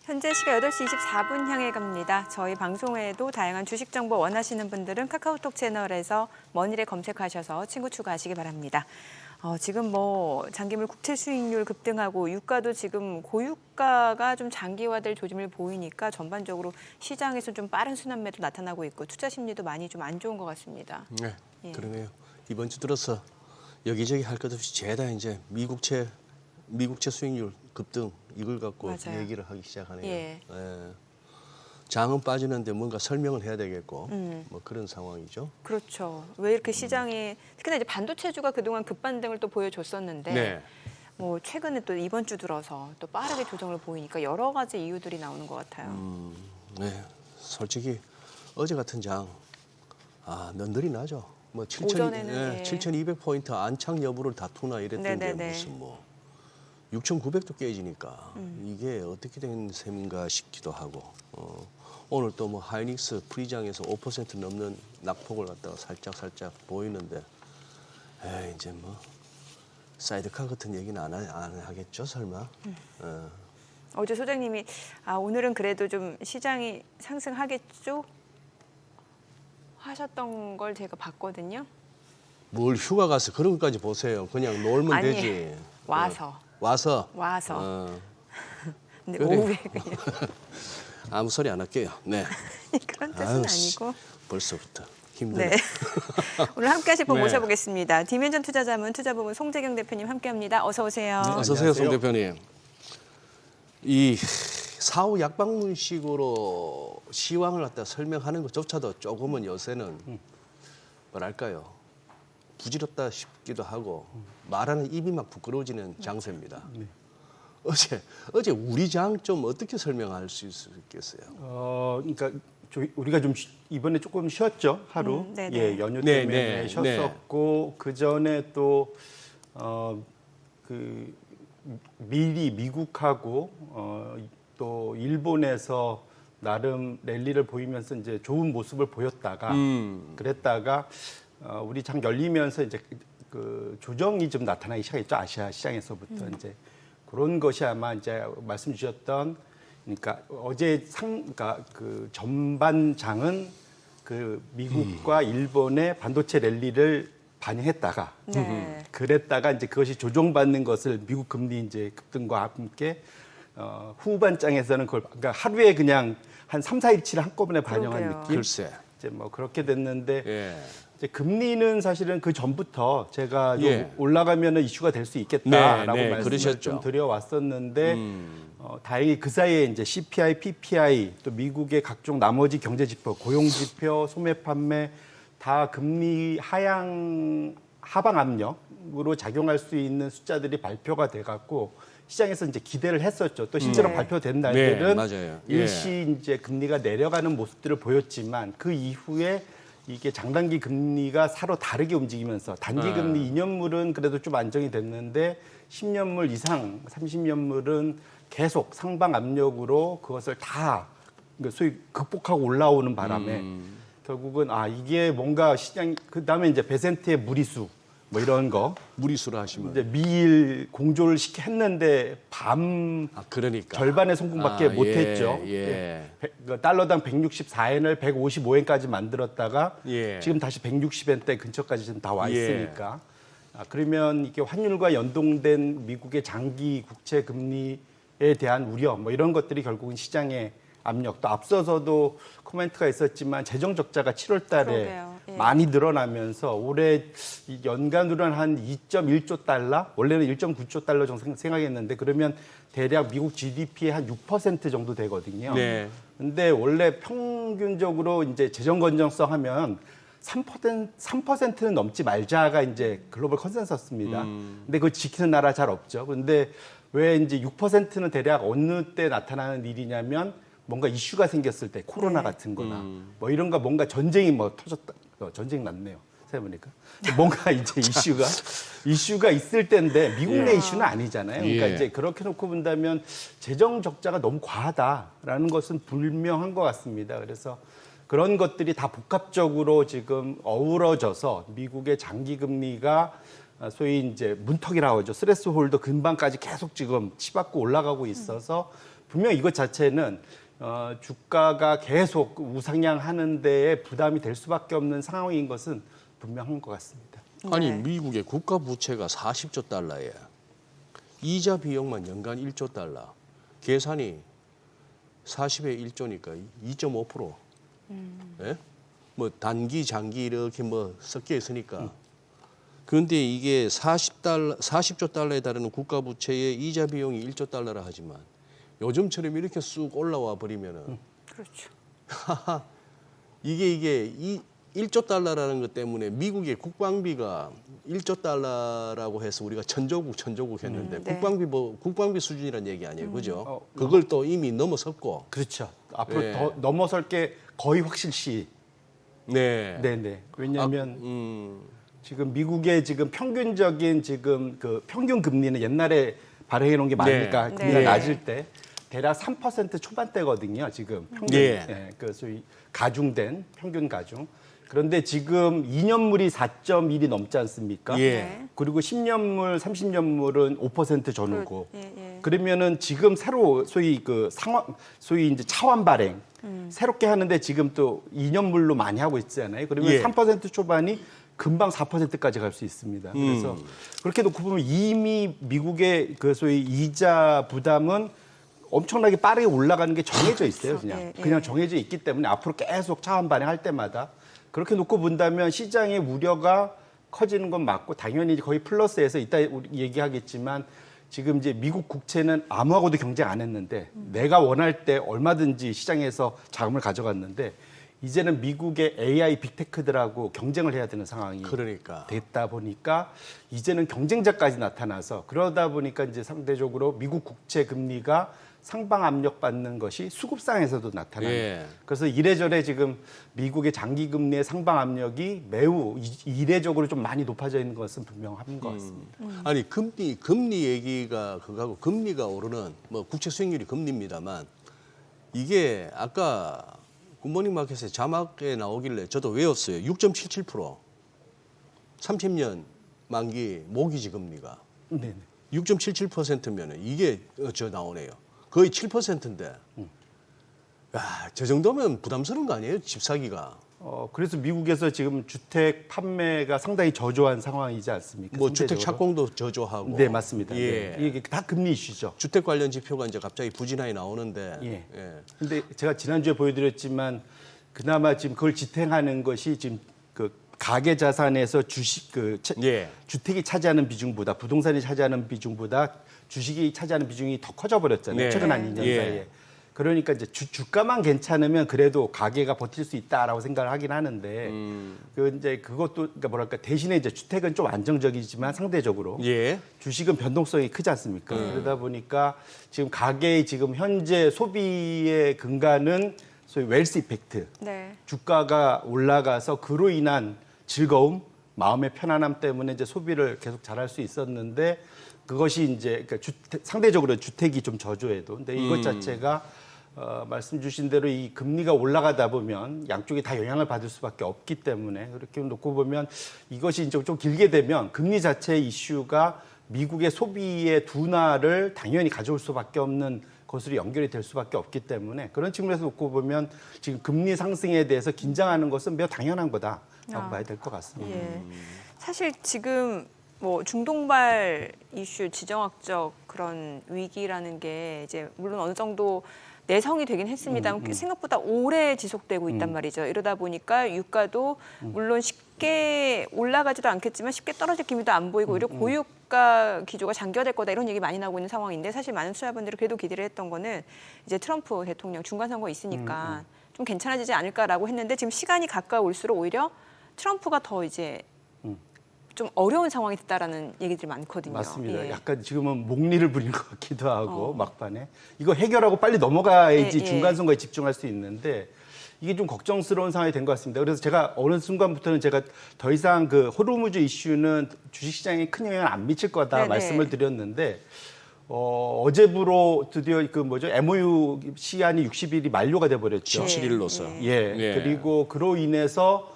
현재 시각 8시 24분 향해 갑니다. 저희 방송에도 다양한 주식 정보 원하시는 분들은 카카오톡 채널에서 머니를 검색하셔서 친구 추가하시기 바랍니다. 지금 장기물 국채 수익률 급등하고 유가도 지금 고유가가 좀 장기화될 조짐을 보이니까 전반적으로 시장에서 좀 빠른 순환매도 나타나고 있고 투자 심리도 많이 좀 안 좋은 것 같습니다. 네, 예. 그러네요. 이번 주 들어서 여기저기 할 것 없이 죄다 이제 미국채 수익률 급등 이걸 갖고 맞아요. 얘기를 하기 시작하네요. 예. 예. 장은 빠지는데 뭔가 설명을 해야 되겠고 뭐 그런 상황이죠. 그렇죠. 왜 이렇게 시장이 특히나 이제 반도체주가 그동안 급반등을 또 보여줬었는데 네. 최근에 또 이번 주 들어서 또 빠르게 조정을 보이니까 여러 가지 이유들이 나오는 것 같아요. 네, 솔직히 어제 같은 장, 넌들이 나죠. 뭐 오전에는, 예. 7,200포인트 안착 여부를 다투나 이랬던 게 네네네. 무슨 6,900도 깨지니까 이게 어떻게 된 셈인가 싶기도 하고 오늘 또 뭐 하이닉스 프리장에서 5% 넘는 낙폭을 갖다가 살짝 보이는데 이제 뭐 사이드카 같은 얘기는 안 하겠죠 설마. 어제 소장님이 오늘은 그래도 좀 시장이 상승하겠죠? 하셨던 걸 제가 봤거든요. 뭘 휴가 가서 그런 것까지 보세요. 그냥 놀면 아니, 되지. 와서. 와서. 근데 그래. 오후에 그냥 아무 소리 안 할게요. 네. 그런 뜻은 아유, 아니고. 벌써부터 힘드네. 네. 오늘 함께 하실 분 네. 모셔보겠습니다. 디멘전 투자자문 투자부문 송재경 대표님 함께합니다. 어서 오세요. 네, 어서 오세요, 송 대표님. 이 사후 약방문식으로 시황을 갖다 설명하는 것조차도 조금은 요새는 뭐랄까요, 부질없다 싶기도 하고 말하는 입이 막 부끄러워지는 장세입니다. 네. 어제 우리 장 좀 어떻게 설명할 수 있겠어요? 그러니까 우리가 좀 이번에 조금 쉬었죠, 하루. 네네. 예, 연휴 네, 때문에 네, 쉬었었고 그 전에 또 미리 미국하고 또 일본에서 나름 랠리를 보이면서 이제 좋은 모습을 보였다가 그랬다가 우리 장 열리면서 이제 그 조정이 좀 나타나기 시작했죠, 아시아 시장에서부터 이제 그런 것이 아마 이제 말씀 주셨던 그러니까 그러니까 그 전반장은 그 미국과 일본의 반도체 랠리를 반영했다가 네. 그랬다가 이제 그것이 조정받는 것을 미국 금리 이제 급등과 함께 후반장에서는 그걸 그러니까 하루에 그냥 한 3, 4일치를 한꺼번에 반영한 그러게요. 느낌. 글쎄. 이제 뭐 그렇게 됐는데 예. 이제 금리는 사실은 그 전부터 제가 좀 예. 올라가면은 이슈가 될 수 있겠다라고 네, 말씀을 그러셨죠. 좀 드려왔었는데 다행히 그 사이에 이제 CPI, PPI 또 미국의 각종 나머지 경제 지표, 고용 지표, 소매 판매 다 금리 하방 압력으로 작용할 수 있는 숫자들이 발표가 돼갖고 시장에서 이제 기대를 했었죠. 또 실제로 네. 발표된 날들은 맞아요. 예. 일시 이제 금리가 내려가는 모습들을 보였지만 그 이후에 이게 장단기 금리가 서로 다르게 움직이면서 단기 금리 2년물은 그래도 좀 안정이 됐는데 10년물 이상 30년물은 계속 상방 압력으로 그것을 다 소위 극복하고 올라오는 바람에 결국은 이게 뭔가 시장 그다음에 이제 베센트의 무리수 뭐 이런 거 무리수를 하시면 이제 미일 공조를 했는데 밤 그러니까 절반의 성공밖에 못했죠. 예. 달러당 164엔을 155엔까지 만들었다가 예. 지금 다시 160엔대 근처까지 지금 다 와 예. 있으니까 그러면 이게 환율과 연동된 미국의 장기 국채 금리에 대한 우려 뭐 이런 것들이 결국은 시장의 압력 또 앞서서도 코멘트가 있었지만 재정 적자가 7월 달에 그러게요. 예. 많이 늘어나면서 올해 연간으로는 한 2.1조 달러, 원래는 1.9조 달러 정도 생각했는데 그러면 대략 미국 GDP의 한 6% 정도 되거든요. 네. 근데 원래 평균적으로 이제 재정 건전성 하면 3%는 넘지 말자가 이제 글로벌 컨센서스입니다. 근데 그걸 지키는 나라 잘 없죠. 근데 왜 이제 6%는 대략 어느 때 나타나는 일이냐면 뭔가 이슈가 생겼을 때 코로나 같은 거나 뭐 이런 거 뭔가 전쟁이 뭐 터졌다. 전쟁 났네요. 생각해보니까. 뭔가 이제 이슈가 있을 때인데 미국 내 이슈는 아니잖아요. 그러니까 예. 이제 그렇게 놓고 본다면 재정 적자가 너무 과하다라는 것은 분명한 것 같습니다. 그래서 그런 것들이 다 복합적으로 지금 어우러져서 미국의 장기 금리가 소위 이제 문턱이라고 하죠. 스트레스 홀더 근방까지 계속 지금 치받고 올라가고 있어서 분명 이것 자체는 주가가 계속 우상향하는 데에 부담이 될 수밖에 없는 상황인 것은 분명한 것 같습니다. 아니 네. 미국의 국가 부채가 40조 달러에 이자 비용만 연간 1조 달러. 계산이 40에 1조니까 2.5%. 예? 뭐 단기, 장기 이렇게 뭐 섞여 있으니까. 그런데 이게 40조 달러에 달하는 국가 부채의 이자 비용이 1조 달러라 하지만 요즘처럼 이렇게 쑥 올라와 버리면은 그렇죠. 이게 1조 달러라는 것 때문에 미국의 국방비가 1조 달러라고 해서 우리가 천조국 했는데 네. 국방비 수준이라는 얘기 아니에요, 그죠? 그걸 또 이미 넘어섰고. 그렇죠. 앞으로 네. 더 넘어설 게 거의 확실시. 네. 네네. 왜냐하면 지금 미국의 지금 평균적인 지금 그 평균 금리는 옛날에 발행해 놓은 게 많으니까 네. 금리가 네. 낮을 때 대략 3% 초반대거든요. 지금 평균 예. 그 소위 가중된 평균 가중. 그런데 지금 2년물이 4.1이 넘지 않습니까? 예. 그리고 10년물, 30년물은 5% 전후고. 예. 그러면은 지금 새로 소위 그 소위 이제 차환 발행 새롭게 하는데 지금 또 2년물로 많이 하고 있잖아요. 그러면 예. 3% 초반이 금방 4%까지 갈 수 있습니다. 그래서 그렇게 놓고 보면 이미 미국의 그 소위 이자 부담은 엄청나게 빠르게 올라가는 게 정해져 있어요. 그렇죠. 예, 예. 그냥 정해져 있기 때문에 앞으로 계속 차환 발행할 때마다 그렇게 놓고 본다면 시장의 우려가 커지는 건 맞고 당연히 거의 플러스에서 이따 우리 얘기하겠지만 지금 이제 미국 국채는 아무하고도 경쟁 안 했는데 내가 원할 때 얼마든지 시장에서 자금을 가져갔는데 이제는 미국의 AI 빅테크들하고 경쟁을 해야 되는 상황이 그러니까. 됐다 보니까 이제는 경쟁자까지 나타나서 그러다 보니까 이제 상대적으로 미국 국채 금리가 상방 압력 받는 것이 수급상에서도 나타나요. 예. 그래서 이래저래 지금 미국의 장기 금리의 상방 압력이 매우 이례적으로 좀 많이 높아져 있는 것은 분명한 것 같습니다. 아니 금리 얘기가 그거하고 금리가 오르는 뭐 국채 수익률이 금리입니다만 이게 아까 굿모닝 마켓에 자막에 나오길래 저도 외웠어요. 6.77% 30년 만기 모기지 금리가 네네. 6.77%면은 이게 저 나오네요. 거의 7%인데. 야, 저 정도면 부담스러운 거 아니에요? 집 사기가. 그래서 미국에서 지금 주택 판매가 상당히 저조한 상황이지 않습니까? 뭐 주택 상대적으로. 착공도 저조하고. 네, 맞습니다. 예. 네. 이게 다 금리 이슈죠. 주택 관련 지표가 이제 갑자기 부진하게 나오는데. 예. 예. 근데 제가 지난주에 보여드렸지만 그나마 지금 그걸 지탱하는 것이 지금 그 가계 자산에서 예. 주택이 차지하는 비중보다 부동산이 차지하는 비중보다 주식이 차지하는 비중이 더 커져 버렸잖아요. 네. 최근 한 2년 예. 사이에. 그러니까 이제 주가만 괜찮으면 그래도 가계가 버틸 수 있다라고 생각을 하긴 하는데 그 이제 그것도 그러니까 뭐랄까 대신에 이제 주택은 좀 안정적이지만 상대적으로 예. 주식은 변동성이 크지 않습니까? 그러다 보니까 지금 가계의 지금 현재 소비의 근간은 소위 웰스 이펙트. 네. 주가가 올라가서 그로 인한 즐거움, 마음의 편안함 때문에 이제 소비를 계속 잘할 수 있었는데 그것이 이제 그러니까 상대적으로 주택이 좀 저조해도 근데 이것 자체가 말씀 주신 대로 이 금리가 올라가다 보면 양쪽이 다 영향을 받을 수밖에 없기 때문에 그렇게 놓고 보면 이것이 이제 좀 길게 되면 금리 자체의 이슈가 미국의 소비의 둔화를 당연히 가져올 수밖에 없는 것으로 연결이 될 수밖에 없기 때문에 그런 측면에서 놓고 보면 지금 금리 상승에 대해서 긴장하는 것은 매우 당연한 거다라고 봐야 될 것 같습니다. 예. 사실 지금 뭐 중동발 이슈, 지정학적 그런 위기라는 게 이제 물론 어느 정도 내성이 되긴 했습니다만 생각보다 오래 지속되고 있단 말이죠. 이러다 보니까 유가도 물론 쉽게 올라가지도 않겠지만 쉽게 떨어질 기미도 안 보이고 오히려 고유가 기조가 장기화될 거다 이런 얘기 많이 나오고 있는 상황인데 사실 많은 투자자분들이 그래도 기대를 했던 거는 이제 트럼프 대통령 중간 선거 있으니까 좀 괜찮아지지 않을까라고 했는데 지금 시간이 가까울수록 오히려 트럼프가 더 이제 좀 어려운 상황이 됐다라는 얘기들이 많거든요. 맞습니다. 예. 약간 지금은 목리를 부린 것 같기도 하고 막판에 이거 해결하고 빨리 넘어가야지 예, 예. 중간 선거에 집중할 수 있는데 이게 좀 걱정스러운 상황이 된 것 같습니다. 그래서 제가 어느 순간부터는 제가 더 이상 그 호르무즈 이슈는 주식시장에 큰 영향을 안 미칠 거다 네네. 말씀을 드렸는데 어제부로 드디어 그 뭐죠 MOU 시한이 60일이 만료가 돼 버렸죠. 17일로서. 예. 그리고 그로 인해서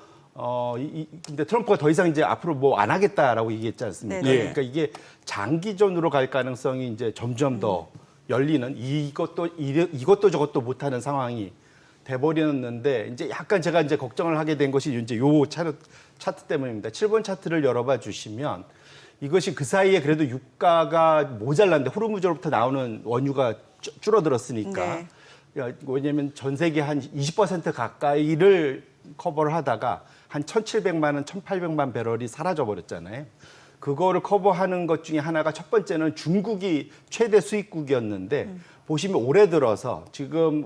근데 트럼프가 더 이상 이제 앞으로 뭐 안 하겠다라고 얘기했지 않습니까? 네네. 그러니까 이게 장기전으로 갈 가능성이 이제 점점 더 열리는 이것도 저것도 못하는 상황이 돼버렸는데 이제 약간 제가 이제 걱정을 하게 된 것이 이제 요 차트 때문입니다. 7번 차트를 열어봐 주시면 이것이 그 사이에 그래도 유가가 모자란데 호르무즈로부터 나오는 원유가 줄어들었으니까 왜냐하면 전 세계 한 20% 가까이를 커버를 하다가 한 1,700만 원, 1,800만 배럴이 사라져 버렸잖아요. 그거를 커버하는 것 중에 하나가 첫 번째는 중국이 최대 수입국이었는데 보시면 올해 들어서 지금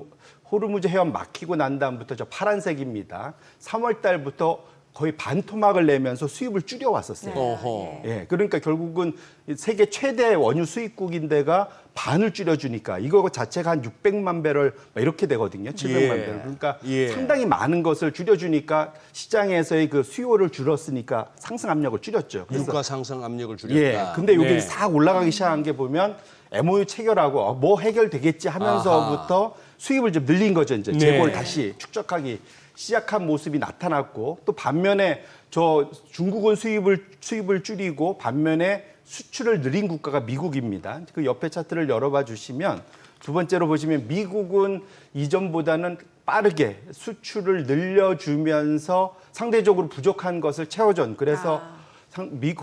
호르무즈 해협 막히고 난 다음부터 저 파란색입니다. 3월 달부터 거의 반토막을 내면서 수입을 줄여왔었어요. 어허. 예, 그러니까 결국은 세계 최대 원유 수입국인데가 반을 줄여주니까 이거 자체가 한 600만 배럴 이렇게 되거든요. 700만 배럴. 그러니까 상당히 많은 것을 줄여주니까 시장에서의 그 수요를 줄였으니까 상승 압력을 줄였죠. 그래서 유가 상승 압력을 줄였다. 예, 근데 여기 싹 올라가기 시작한 게 보면 MOU 체결하고 뭐 해결되겠지 하면서부터 수입을 좀 늘린 거죠. 이제 재고를 다시 축적하기 시작한 모습이 나타났고 또 반면에 저 중국은 수입을 줄이고 반면에 수출을 늘린 국가가 미국입니다. 그 옆에 차트를 열어봐 주시면 두 번째로 보시면 미국은 이전보다는 빠르게 수출을 늘려주면서 상대적으로 부족한 것을 채워준 그래서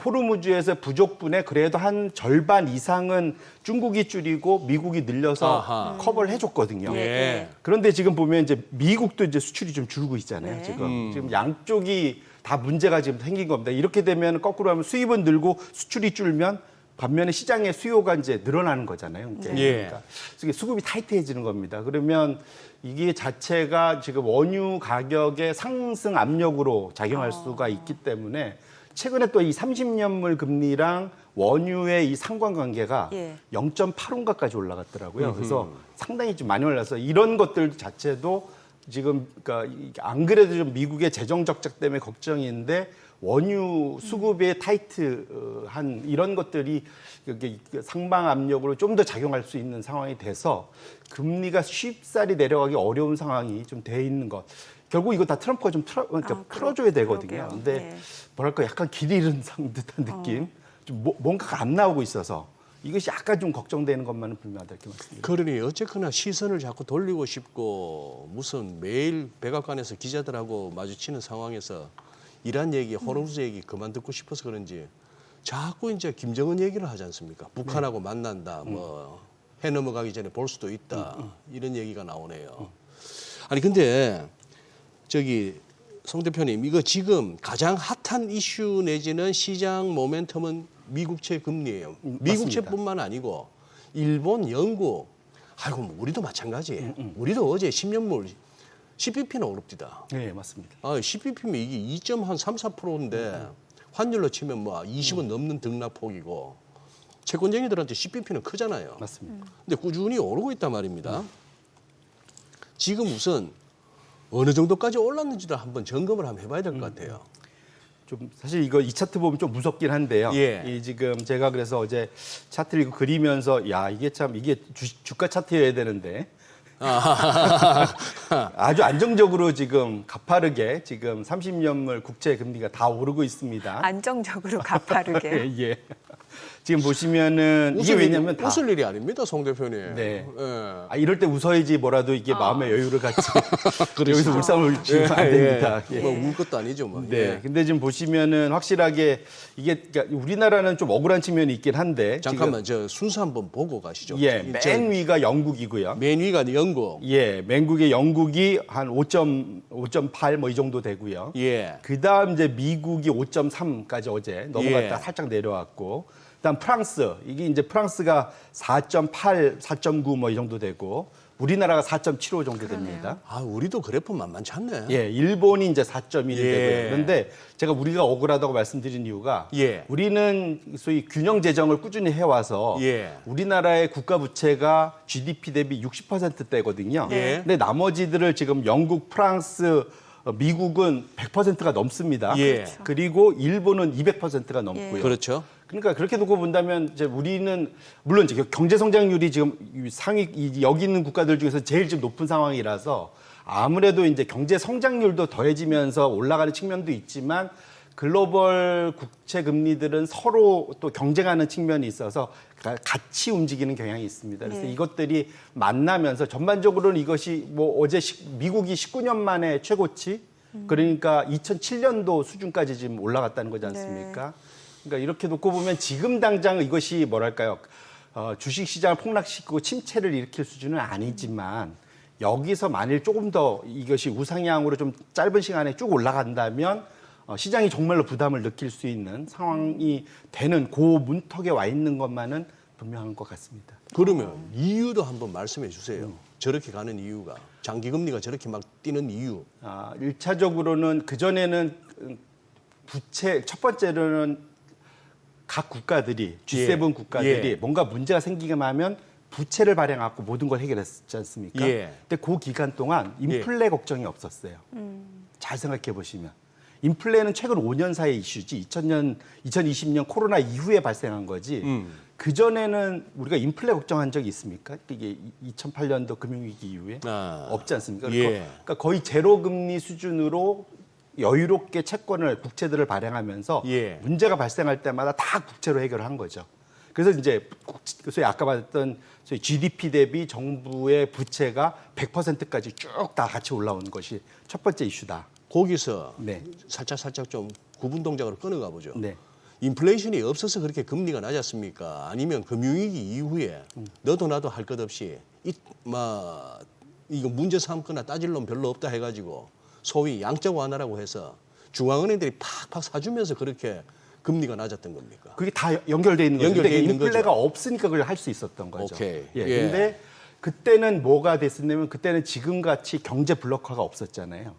호르무즈에서 부족분에 그래도 한 절반 이상은 중국이 줄이고 미국이 늘려서 커버를 해줬거든요. 그런데 지금 보면 이제 미국도 이제 수출이 좀 줄고 있잖아요. 지금 양쪽이 다 문제가 지금 생긴 겁니다. 이렇게 되면 거꾸로 하면 수입은 늘고 수출이 줄면 반면에 시장의 수요가 이제 늘어나는 거잖아요. 그러니까 수급이 타이트해지는 겁니다. 그러면 이게 자체가 지금 원유 가격의 상승 압력으로 작용할 수가 있기 때문에 최근에 또 이 30년물 금리랑 원유의 이 상관관계가 0.8온가까지 올라갔더라고요. 그래서 상당히 좀 많이 올라서 이런 것들 자체도 지금 그러니까 안 그래도 좀 미국의 재정 적자 때문에 걱정인데 원유 수급의 타이트한 이런 것들이 상방 압력으로 좀 더 작용할 수 있는 상황이 돼서 금리가 쉽사리 내려가기 어려운 상황이 좀 돼 있는 것. 결국 이거 다 트럼프가 좀 풀어줘야 되거든요. 근데 뭐랄까 약간 길 잃은 듯한 느낌, 좀 뭔가가 안 나오고 있어서 이것이 약간 좀 걱정되는 것만은 분명하다 이렇게 말씀드립니다. 그러니 어쨌거나 시선을 자꾸 돌리고 싶고 무슨 매일 백악관에서 기자들하고 마주치는 상황에서 이란 얘기, 호르무즈 얘기 그만 듣고 싶어서 그런지 자꾸 이제 김정은 얘기를 하지 않습니까? 북한하고 만난다, 뭐 해 넘어가기 전에 볼 수도 있다 이런 얘기가 나오네요. 아니 근데 저기 송 대표님 이거 지금 가장 핫한 이슈 내지는 시장 모멘텀은 미국채 금리예요. 미국채뿐만 아니고 일본, 영국, 아이고 뭐 우리도 마찬가지. 우리도 어제 10년물 10bp는 오릅니다. 네, 맞습니다. 10bp면 이게 2.34%인데 환율로 치면 뭐 20은 넘는 등락폭이고 채권쟁이들한테 10bp는 크잖아요. 맞습니다. 근데 꾸준히 오르고 있단 말입니다. 지금 우선 어느 정도까지 올랐는지를 한번 점검을 한번 해봐야 될 것 같아요. 좀 사실 이거 이 차트 보면 좀 무섭긴 한데요. 이 지금 제가 그래서 어제 차트를 이거 그리면서 야 이게 참 이게 주가 차트여야 되는데 아주 안정적으로 지금 가파르게 지금 30년물 국채 금리가 다 오르고 있습니다. 안정적으로 가파르게. 예. 지금 보시면은 이게 왜냐면 다 웃을 일이 아닙니다, 송 대표님. 네. 예. 이럴 때 웃어야지 뭐라도 이게 마음의 여유를 갖지. 여기서 울상을 지면 안 됩니다. 뭐울 것도 아니죠, 뭐. 네. 근데 지금 보시면은 확실하게 이게 그러니까 우리나라는 좀 억울한 측면이 있긴 한데 잠깐만 저 순서 한번 보고 가시죠. 예, 맨 위가 영국이고요. 맨 위가 영국. 예, 맨국의 영국이 한 5.8 뭐 이 정도 되고요. 예. 그다음 이제 미국이 5.3까지 어제 넘어갔다 살짝 내려왔고 그다음 프랑스 이게 이제 프랑스가 4.8, 4.9 뭐 이 정도 되고 우리나라가 4.75 정도 됩니다. 우리도 그래프 만만치 않네. 예, 일본이 이제 4.1 예. 되고요. 그런데 제가 우리가 억울하다고 말씀드린 이유가 우리는 소위 균형 재정을 꾸준히 해와서 우리나라의 국가 부채가 GDP 대비 60%대거든요. 근데 나머지들을 지금 영국, 프랑스, 미국은 100%가 넘습니다. 그리고 일본은 200%가 넘고요. 그렇죠. 그러니까 그렇게 놓고 본다면 이제 우리는 물론 이제 경제 성장률이 지금 여기 있는 국가들 중에서 제일 지금 높은 상황이라서 아무래도 이제 경제 성장률도 더해지면서 올라가는 측면도 있지만 글로벌 국채 금리들은 서로 또 경쟁하는 측면이 있어서 같이 움직이는 경향이 있습니다. 그래서 이것들이 만나면서 전반적으로는 이것이 뭐 어제 미국이 19년 만에 최고치, 그러니까 2007년도 수준까지 지금 올라갔다는 거지 않습니까? 그러니까 이렇게 놓고 보면 지금 당장 이것이 뭐랄까요? 주식시장을 폭락시키고 침체를 일으킬 수준은 아니지만 여기서 만일 조금 더 이것이 우상향으로 좀 짧은 시간에 쭉 올라간다면 시장이 정말로 부담을 느낄 수 있는 상황이 되는 그 문턱에 와 있는 것만은 분명한 것 같습니다. 그러면 이유도 한번 말씀해 주세요. 저렇게 가는 이유가, 장기금리가 저렇게 막 뛰는 이유. 1차적으로는 그전에는 부채, 첫 번째로는 각 국가들이, G7 국가들이 뭔가 문제가 생기기만 하면 부채를 발행하고 모든 걸 해결했지 않습니까? 근데 그 기간 동안 인플레 걱정이 없었어요. 잘 생각해 보시면. 인플레는 최근 5년 사이의 이슈지 2020년 코로나 이후에 발생한 거지 그전에는 우리가 인플레 걱정한 적이 있습니까? 이게 2008년도 금융위기 이후에 없지 않습니까? 그러니까 거의 제로 금리 수준으로 여유롭게 채권을 국채들을 발행하면서 문제가 발생할 때마다 다 국채로 해결한 거죠. 그래서 이제 소위 아까 말했던 소위 GDP 대비 정부의 부채가 100%까지 쭉 다 같이 올라오는 것이 첫 번째 이슈다. 거기서 살짝 좀 구분 동작으로 끊어가 보죠. 인플레이션이 없어서 그렇게 금리가 낮았습니까? 아니면 금융위기 이후에 너도 나도 할 것 없이 이거 문제 삼거나 따질 놈 별로 없다 해가지고 소위 양적 완화라고 해서 중앙은행들이 팍팍 사주면서 그렇게 금리가 낮았던 겁니까? 그게 다 연결돼 있는 거죠. 연결돼 있는 인플레가 거죠. 없으니까 그걸 할 수 있었던 거죠. 오케이. 근데 그때는 뭐가 됐었냐면 그때는 지금같이 경제 블록화가 없었잖아요.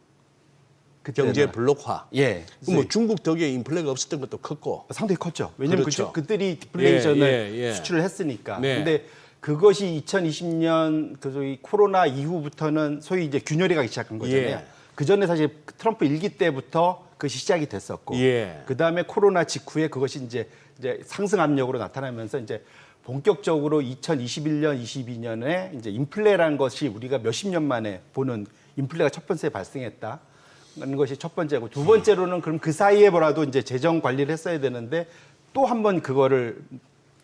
그때는. 경제 블록화. 그럼 뭐 중국 덕에 인플레가 없었던 것도 컸고. 상당히 컸죠. 왜냐하면 그렇죠. 그들이 디플레이션을 수출을 했으니까. 근데 그것이 2020년 그 소위 코로나 이후부터는 소위 이제 균열이 가기 시작한 거잖아요. 그 전에 사실 트럼프 일기 때부터 그것이 시작이 됐었고, 그 다음에 코로나 직후에 그것이 이제 상승 압력으로 나타나면서 이제 본격적으로 2021년, 22년에 이제 인플레라는 것이 우리가 몇십 년 만에 보는 인플레가 첫 번째 발생했다. 는 것이 첫 번째고, 두 번째로는 그럼 그 사이에 뭐라도 이제 재정 관리를 했어야 되는데 또 한 번 그거를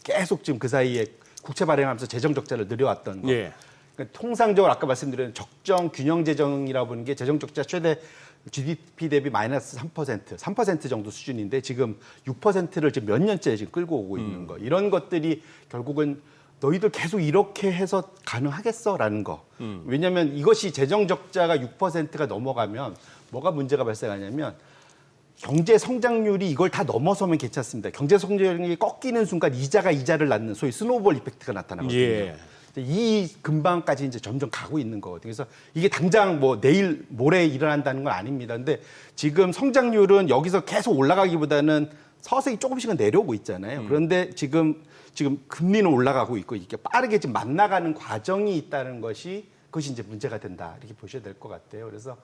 계속 지금 그 사이에 국채 발행하면서 재정 적자를 늘려왔던 거. 그러니까 통상적으로 아까 말씀드린 적정 균형 재정이라고 보는 게 재정 적자 최대 GDP 대비 마이너스 3% 정도 수준인데 지금 6%를 지금 몇 년째 지금 끌고 오고 있는 거. 이런 것들이 결국은 너희들 계속 이렇게 해서 가능하겠어라는 거. 왜냐하면 이것이 재정 적자가 6%가 넘어가면 뭐가 문제가 발생하냐면 경제 성장률이 이걸 다 넘어서면 괜찮습니다. 경제 성장률이 꺾이는 순간 이자를 낳는 소위 스노우볼 이펙트가 나타나거든요. 이 근방까지 이제 점점 가고 있는 거거든요. 그래서 이게 당장 뭐 내일 모레 일어난다는 건 아닙니다. 근데 지금 성장률은 여기서 계속 올라가기보다는 서서히 조금씩은 내려오고 있잖아요. 그런데 지금 금리는 올라가고 있고 이게 빠르게 지금 만나가는 과정이 있다는 것이 그것이 이제 문제가 된다 이렇게 보셔야 될 것 같아요. 그래서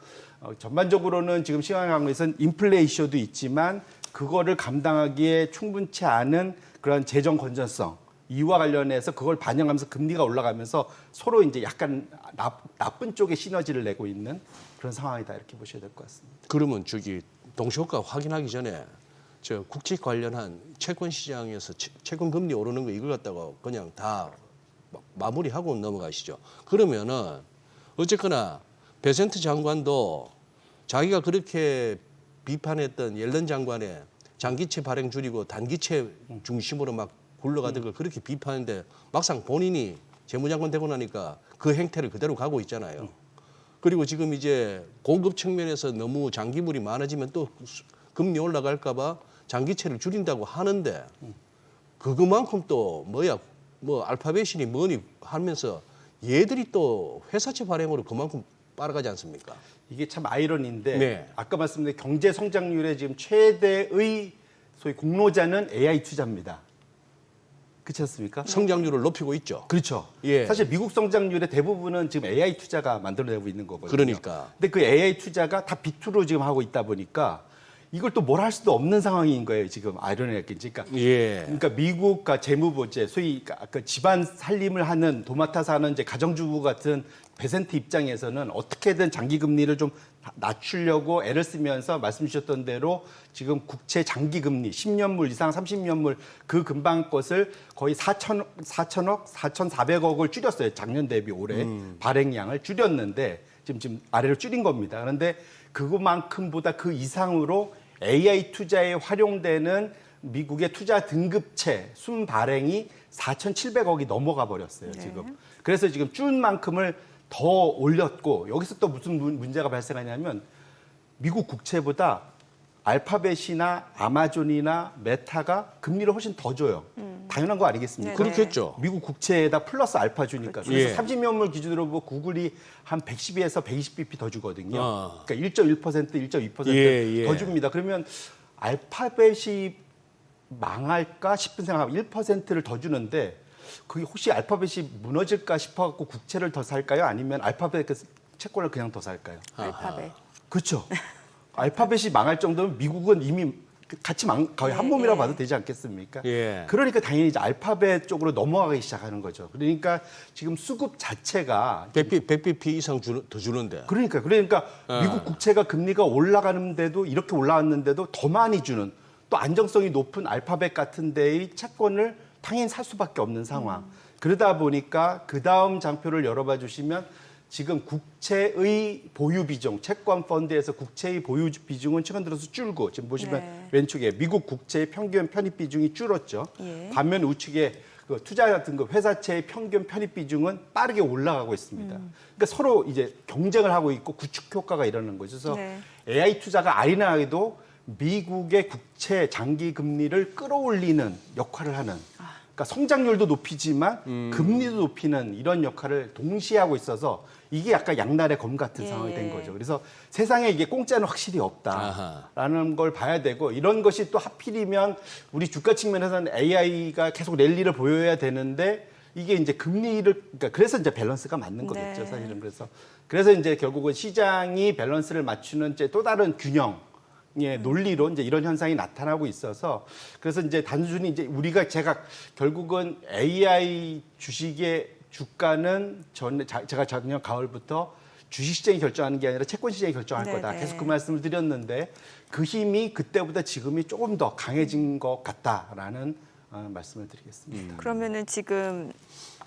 전반적으로는 지금 시황에서는 인플레 이슈도 있지만 그거를 감당하기에 충분치 않은 그런 재정 건전성 이와 관련해서 그걸 반영하면서 금리가 올라가면서 서로 이제 약간 나쁜 쪽에 시너지를 내고 있는 그런 상황이다 이렇게 보셔야 될 것 같습니다. 그러면 동시효과 확인하기 전에 국채 관련한 채권 시장에서 채권 금리 오르는 거 이걸 갖다가 그냥 다 마무리하고 넘어가시죠. 그러면은 어쨌거나 베센트 장관도 자기가 그렇게 비판했던 옐런 장관의 장기채 발행 줄이고 단기채 중심으로 막 굴러가던 걸 그렇게 비판했는데 막상 본인이 재무장관 되고 나니까 그 행태를 그대로 가고 있잖아요. 그리고 지금 이제 공급 측면에서 너무 장기물이 많아지면 또 금리 올라갈까 봐 장기채를 줄인다고 하는데 그것만큼 또 알파벳이니 뭐니 하면서 얘들이 또 회사채 발행으로 그만큼 빨아가지 않습니까? 이게 참 아이러니인데 아까 말씀드린 경제 성장률의 지금 최대의 소위 공로자는 AI 투자입니다. 그렇지 않습니까? 성장률을 높이고 있죠. 그렇죠. 사실 미국 성장률의 대부분은 지금 AI 투자가 만들어내고 있는 거거든요. 그러니까. 근데 그 AI 투자가 다 B2로 지금 하고 있다 보니까 이걸 또 뭘 할 수도 없는 상황인 거예요. 지금 아이러니하게. 그러니까 미국 재무부제 소위 그 집안 살림을 하는 도맡아서 하는 이제 가정주부 같은 베센트 입장에서는 어떻게든 장기 금리를 좀 낮추려고 애를 쓰면서 말씀 주셨던 대로 지금 국채 장기 금리 10년물 이상 30년물 그 금방 것을 거의 4천억, 4,400억을 줄였어요. 작년 대비 올해 발행량을 줄였는데 지금 아래로 줄인 겁니다. 그런데 그것만큼보다 그 이상으로 AI 투자에 활용되는 미국의 투자 등급채 순 발행이 4,700억이 넘어가 버렸어요. 지금. 그래서 지금 준 만큼을 더 올렸고 여기서 또 무슨 문제가 발생하냐면 미국 국채보다 알파벳이나 아마존이나 메타가 금리를 훨씬 더 줘요. 당연한 거 아니겠습니까? 네네. 그렇겠죠. 미국 국채에다 플러스 알파 주니까. 그렇죠. 그래서 예. 30년물 30년물 기준으로 보고 구글이 한 112에서 120bp 더 주거든요. 아. 그러니까 1.1%, 1.2% 예. 더 줍니다. 그러면 알파벳이 망할까 싶은 생각하면 1%를 더 주는데 그게 혹시 알파벳이 무너질까 싶어갖고 국채를 더 살까요? 아니면 알파벳 그 채권을 그냥 더 살까요? 알파벳. 그렇죠. 알파벳이 망할 정도면 미국은 이미 같이 거의 한 몸이라고 봐도 되지 않겠습니까? 예. 그러니까 당연히 이제 알파벳 쪽으로 넘어가기 시작하는 거죠. 그러니까 지금 수급 자체가 100bp 이상 더 주는데. 그러니까 미국 국채가 금리가 올라가는데도 이렇게 올라왔는데도 더 많이 주는 또 안정성이 높은 알파벳 같은 데의 채권을 당연히 살 수밖에 없는 상황. 그러다 보니까 그 다음 장표를 열어봐 주시면 지금 국채의 보유 비중, 채권 펀드에서 국채의 보유 비중은 최근 들어서 줄고 지금 보시면 네. 왼쪽에 미국 국채의 평균 편입 비중이 줄었죠. 예. 반면 우측에 그 투자 등급 회사채의 평균 편입 비중은 빠르게 올라가고 있습니다. 그러니까 서로 이제 경쟁을 하고 있고 구축 효과가 일어나는 거죠. 그래서 네. AI 투자가 아리나하게도 미국의 국채 장기 금리를 끌어올리는 역할을 하는. 그러니까 성장률도 높이지만 금리도 높이는 이런 역할을 동시에 하고 있어서 이게 약간 양날의 검 같은 예. 상황이 된 거죠. 그래서 세상에 이게 공짜는 확실히 아하. 없다라는 걸 봐야 되고 이런 것이 또 하필이면 우리 주가 측면에서는 AI가 계속 랠리를 보여야 되는데 이게 이제 금리를 그러니까 그래서 이제 밸런스가 맞는 거겠죠. 네. 사실은 그래서 이제 결국은 시장이 밸런스를 맞추는 이제 또 다른 균형 예, 논리로 이제 이런 현상이 나타나고 있어서 그래서 이제 단순히 이제 제가 결국은 AI 주식의 주가는 제가 작년 가을부터 주식시장이 결정하는 게 아니라 채권시장이 결정할 네네. 거다. 계속 그 말씀을 드렸는데 그 힘이 그때보다 지금이 조금 더 강해진 것 같다라는 말씀을 드리겠습니다. 그러면은 지금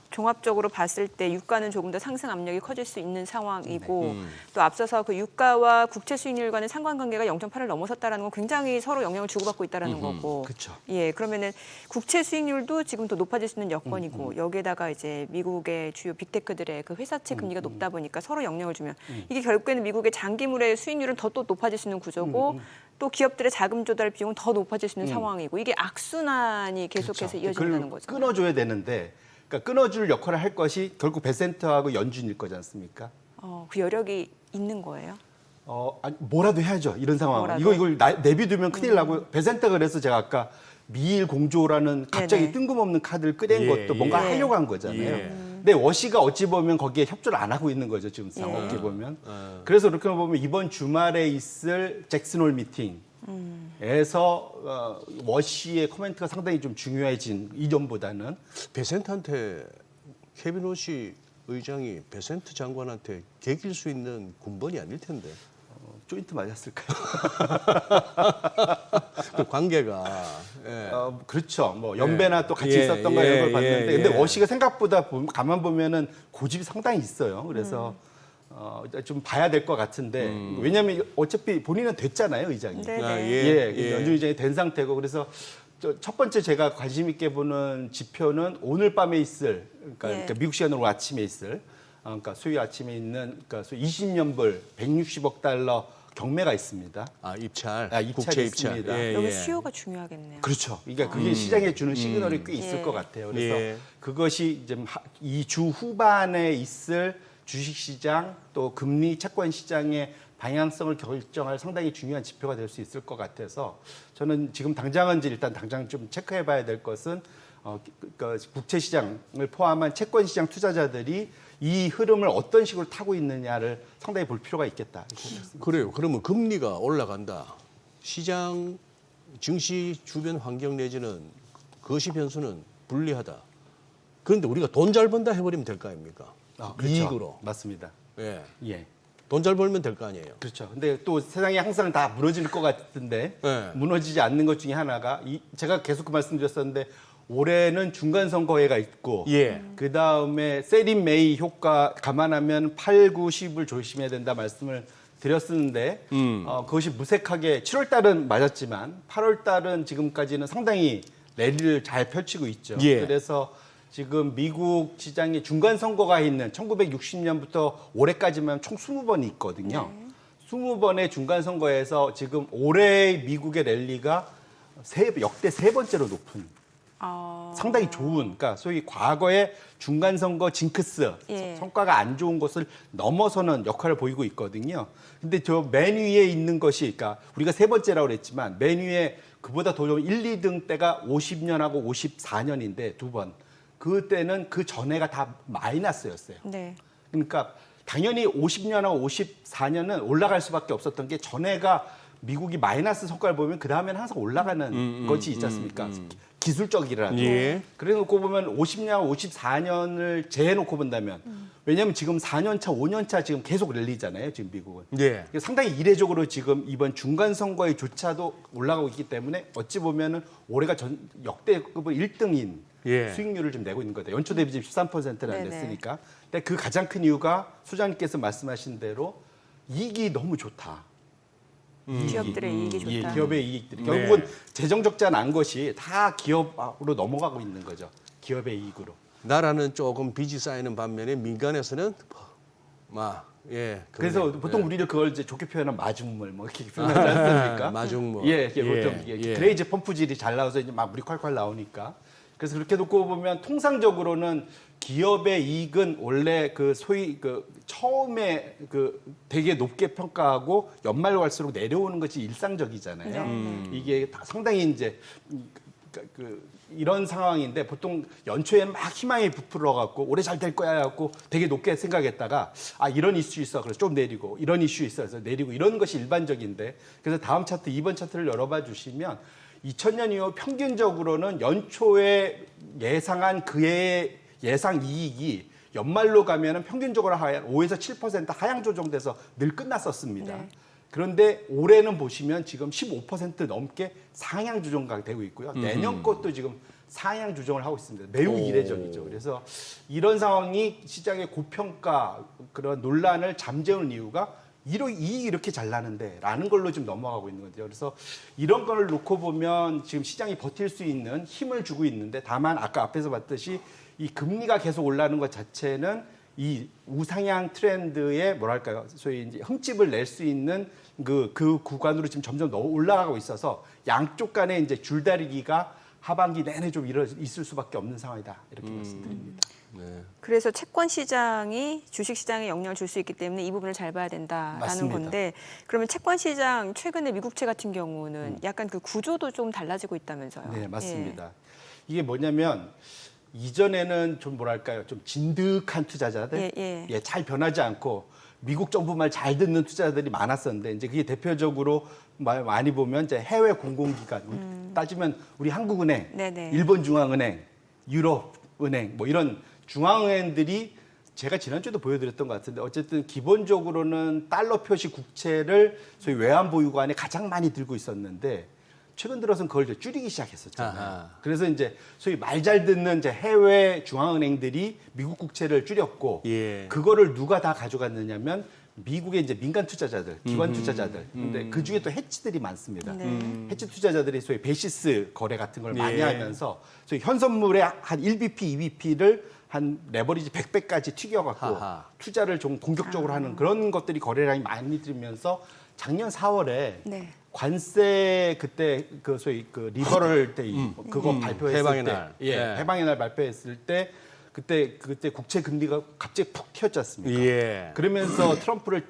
종합적으로 봤을 때 유가는 조금 더 상승 압력이 커질 수 있는 상황이고 또 앞서서 그 유가와 국채 수익률 간의 상관관계가 0.8을 넘어섰다라는 건 굉장히 서로 영향을 주고받고 있다라는 거고. 그렇죠. 예, 그러면은 국채 수익률도 지금 더 높아질 수 있는 여건이고 여기에다가 이제 미국의 주요 빅테크들의 그 회사채 금리가 높다 보니까 서로 영향을 주면 이게 결국에는 미국의 장기물의 수익률은 더 또 높아질 수 있는 구조고 또 기업들의 자금 조달 비용은 더 높아질 수 있는 상황이고 이게 악순환이 계속해서 그렇죠. 이어진다는 그걸 거죠. 끊어줘야 되는데 그러니까 끊어줄 역할을 할 것이 결국 베센트하고 연준일 거지 않습니까? 그 여력이 있는 거예요? 아니, 뭐라도 해야죠. 이런 상황은. 뭐라도? 이걸 내비두면 큰일 나고 베센트가 그래서 제가 아까 미일 공조라는 갑자기 네네. 뜬금없는 카드를 꺼낸 예, 것도 뭔가 예. 하려고 한 거잖아요. 예. 근데 워시가 어찌 보면 거기에 협조를 안 하고 있는 거죠. 지금 상황 어떻게 보면. 그래서 그렇게 보면 이번 주말에 있을 잭슨홀 미팅에서 워시의 코멘트가 상당히 좀 중요해진 이전보다는 베센트한테 케빈 오시 의장이 베센트 장관한테 개길 수 있는 군번이 아닐 텐데. 조인트 맞았을까요? 그 관계가. 예. 그렇죠. 뭐 연배나 또 같이 예, 있었던 거 이런 걸 예, 봤는데, 예, 근데 예. 워시가 생각보다 가만 보면은 고집이 상당히 있어요. 그래서 좀 봐야 될 것 같은데, 왜냐하면 어차피 본인은 됐잖아요, 의장이. 네. 아, 예, 연준 의장이 된 상태고, 그래서 첫 번째 제가 관심 있게 보는 지표는 오늘 밤에 있을, 그러니까 미국 시간으로 오늘 아침에 있을, 그러니까 수요일 아침에 있는, 그러니까 소위 20년불 160억 달러 경매가 있습니다. 입찰. 입찰이 국채 입찰. 있습니다. 여기 수요가 중요하겠네요. 그렇죠. 그러니까 그게 시장에 주는 시그널이 꽤 있을 예. 것 같아요. 그래서 예. 그것이 이제 이 주 후반에 있을 주식시장 또 금리 채권 시장의 방향성을 결정할 상당히 중요한 지표가 될 수 있을 것 같아서 저는 지금 당장은 일단 당장 좀 체크해봐야 될 것은 그러니까 국채 시장을 포함한 채권 시장 투자자들이 이 흐름을 어떤 식으로 타고 있느냐를 상당히 볼 필요가 있겠다. 이렇게 생각했습니다. 그래요. 그러면 금리가 올라간다 시장 증시 주변 환경 내지는 거시 변수는 불리하다. 그런데 우리가 돈 잘 번다 해버리면 될 거 아닙니까? 그렇죠. 이익으로. 맞습니다. 예. 예. 돈 잘 벌면 될 거 아니에요. 그렇죠. 근데 또 세상이 항상 다 무너질 것 같은데 네. 무너지지 않는 것 중에 하나가 제가 계속 그 말씀드렸었는데 올해는 중간 선거회가 있고 예. 그 다음에 세린 메이 효과 감안하면 8, 9, 10을 조심해야 된다 말씀을 드렸었는데 그것이 무색하게 7월 달은 맞았지만 8월 달은 지금까지는 상당히 랠리를 잘 펼치고 있죠. 예. 그래서 지금 미국 시장에 중간 선거가 있는 1960년부터 올해까지만 총 20번이 있거든요. 20번의 중간 선거에서 지금 올해 미국의 랠리가 역대 세 번째로 높은 상당히 좋은, 그러니까 소위 과거의 중간 선거 징크스, 예. 성과가 안 좋은 것을 넘어서는 역할을 보이고 있거든요. 근데 저 맨 위에 있는 것이, 그러니까 우리가 세 번째라고 그랬지만 맨 위에 그보다 더 좋은 1, 2등 때가 50년하고 54년인데 두 번. 그때는 그 전해가 다 마이너스였어요. 네. 그러니까 당연히 50년하고 54년은 올라갈 수밖에 없었던 게 전해가 미국이 마이너스 성과를 보면 그 다음에는 항상 올라가는 것이 있지 않습니까? 기술적이라도. 예. 그래 놓고 보면 50년, 54년을 재해놓고 본다면 왜냐하면 지금 4년 차, 5년 차 지금 계속 랠리잖아요. 지금 미국은. 예. 상당히 이례적으로 지금 이번 중간 선거에조차도 올라가고 있기 때문에 어찌 보면은 올해가 역대급의 1등인 예. 수익률을 좀 내고 있는 거다. 연초 대비 지금 13%를 안 네네. 냈으니까. 근데 그 가장 큰 이유가 소장님께서 말씀하신 대로 이익이 너무 좋다. 기업들의 이익이 좋다. 예, 기업의 이익들이 네. 결국은 재정 적자 난 것이 다 기업으로 넘어가고 있는 거죠. 기업의 이익으로. 나라는 조금 빚이 쌓이는 반면에 민간에서는 그래서 그러네요. 보통 우리를 그걸 이제 좋게 표현하면 마중물 뭐 이렇게 표현하지 않습니까? 마중물. 예, 이게 예, 보통 예. 그레이즈 펌프질이 잘 나와서 이제 막 물이 콸콸 나오니까. 그래서 그렇게 놓고 보면 통상적으로는 기업의 이익은 원래 그 소위 그 처음에 그 되게 높게 평가하고 연말 갈수록 내려오는 것이 일상적이잖아요. 이게 다 상당히 이제 이런 상황인데 보통 연초에는 막 희망이 부풀어 갖고 올해 잘 될 거야 갖고 되게 높게 생각했다가 이런 이슈 있어 그래서 좀 내리고 이런 이슈 있어 그래서 내리고 이런 것이 일반적인데 그래서 다음 차트 2번 차트를 열어봐 주시면 2000년 이후 평균적으로는 연초에 예상한 그의 예상 이익이 연말로 가면은 평균적으로 5에서 7% 하향 조정돼서 늘 끝났었습니다. 네. 그런데 올해는 보시면 지금 15% 넘게 상향 조정가 되고 있고요. 내년 것도 지금 상향 조정을 하고 있습니다. 매우 이례적이죠. 그래서 이런 상황이 시장의 고평가 그런 논란을 잠재우는 이유가 이익이 이렇게 잘 나는데 라는 걸로 지금 넘어가고 있는 거죠. 그래서 이런 걸 놓고 보면 지금 시장이 버틸 수 있는 힘을 주고 있는데 다만 아까 앞에서 봤듯이 이 금리가 계속 올라가는 것 자체는 이 우상향 트렌드에 뭐랄까요, 소위 이제 흠집을 낼 수 있는 그 구간으로 지금 점점 올라가고 있어서 양쪽 간에 이제 줄다리기가 하반기 내내 좀 있을 수밖에 없는 상황이다 이렇게 말씀드립니다. 네. 그래서 채권 시장이 주식 시장에 영향을 줄 수 있기 때문에 이 부분을 잘 봐야 된다라는 맞습니다. 건데 그러면 채권 시장 최근에 미국채 같은 경우는 약간 그 구조도 좀 달라지고 있다면서요? 네, 맞습니다. 이게 뭐냐면 이전에는 좀 뭐랄까요, 좀 진득한 투자자들, 예. 잘 변하지 않고 미국 정부 말 잘 듣는 투자자들이 많았었는데 이제 그게 대표적으로 많이 보면 이제 해외 공공기관 따지면 우리 한국은행, 네네. 일본 중앙은행, 유럽은행 뭐 이런 중앙은행들이 제가 지난주에도 보여드렸던 것 같은데 어쨌든 기본적으로는 달러 표시 국채를 소위 외환보유고안에 가장 많이 들고 있었는데 최근 들어서는 그걸 이제 줄이기 시작했었잖아요. 아하. 그래서 이제 소위 말 잘 듣는 이제 해외 중앙은행들이 미국 국채를 줄였고 예. 그거를 누가 다 가져갔느냐면 미국의 이제 민간 투자자들, 기관 투자자들. 근데 그 중에 또 해치들이 많습니다. 해치 투자자들이 소위 베이시스 거래 같은 걸 많이 예. 하면서 소위 현선물의 한 1bp, 2bp를 한 레버리지 100배까지 튀겨갖고 하하. 투자를 좀 공격적으로 하는 그런 것들이 거래량이 많이 들면서 작년 4월에 네. 관세 그때 그 소위 그 리버럴 데이 그거 발표했을 해방의 때, 날. 예, 네. 해방의 날 발표했을 때 그때 국채 금리가 갑자기 푹 튀었지 않습니까? 예. 그러면서 트럼프를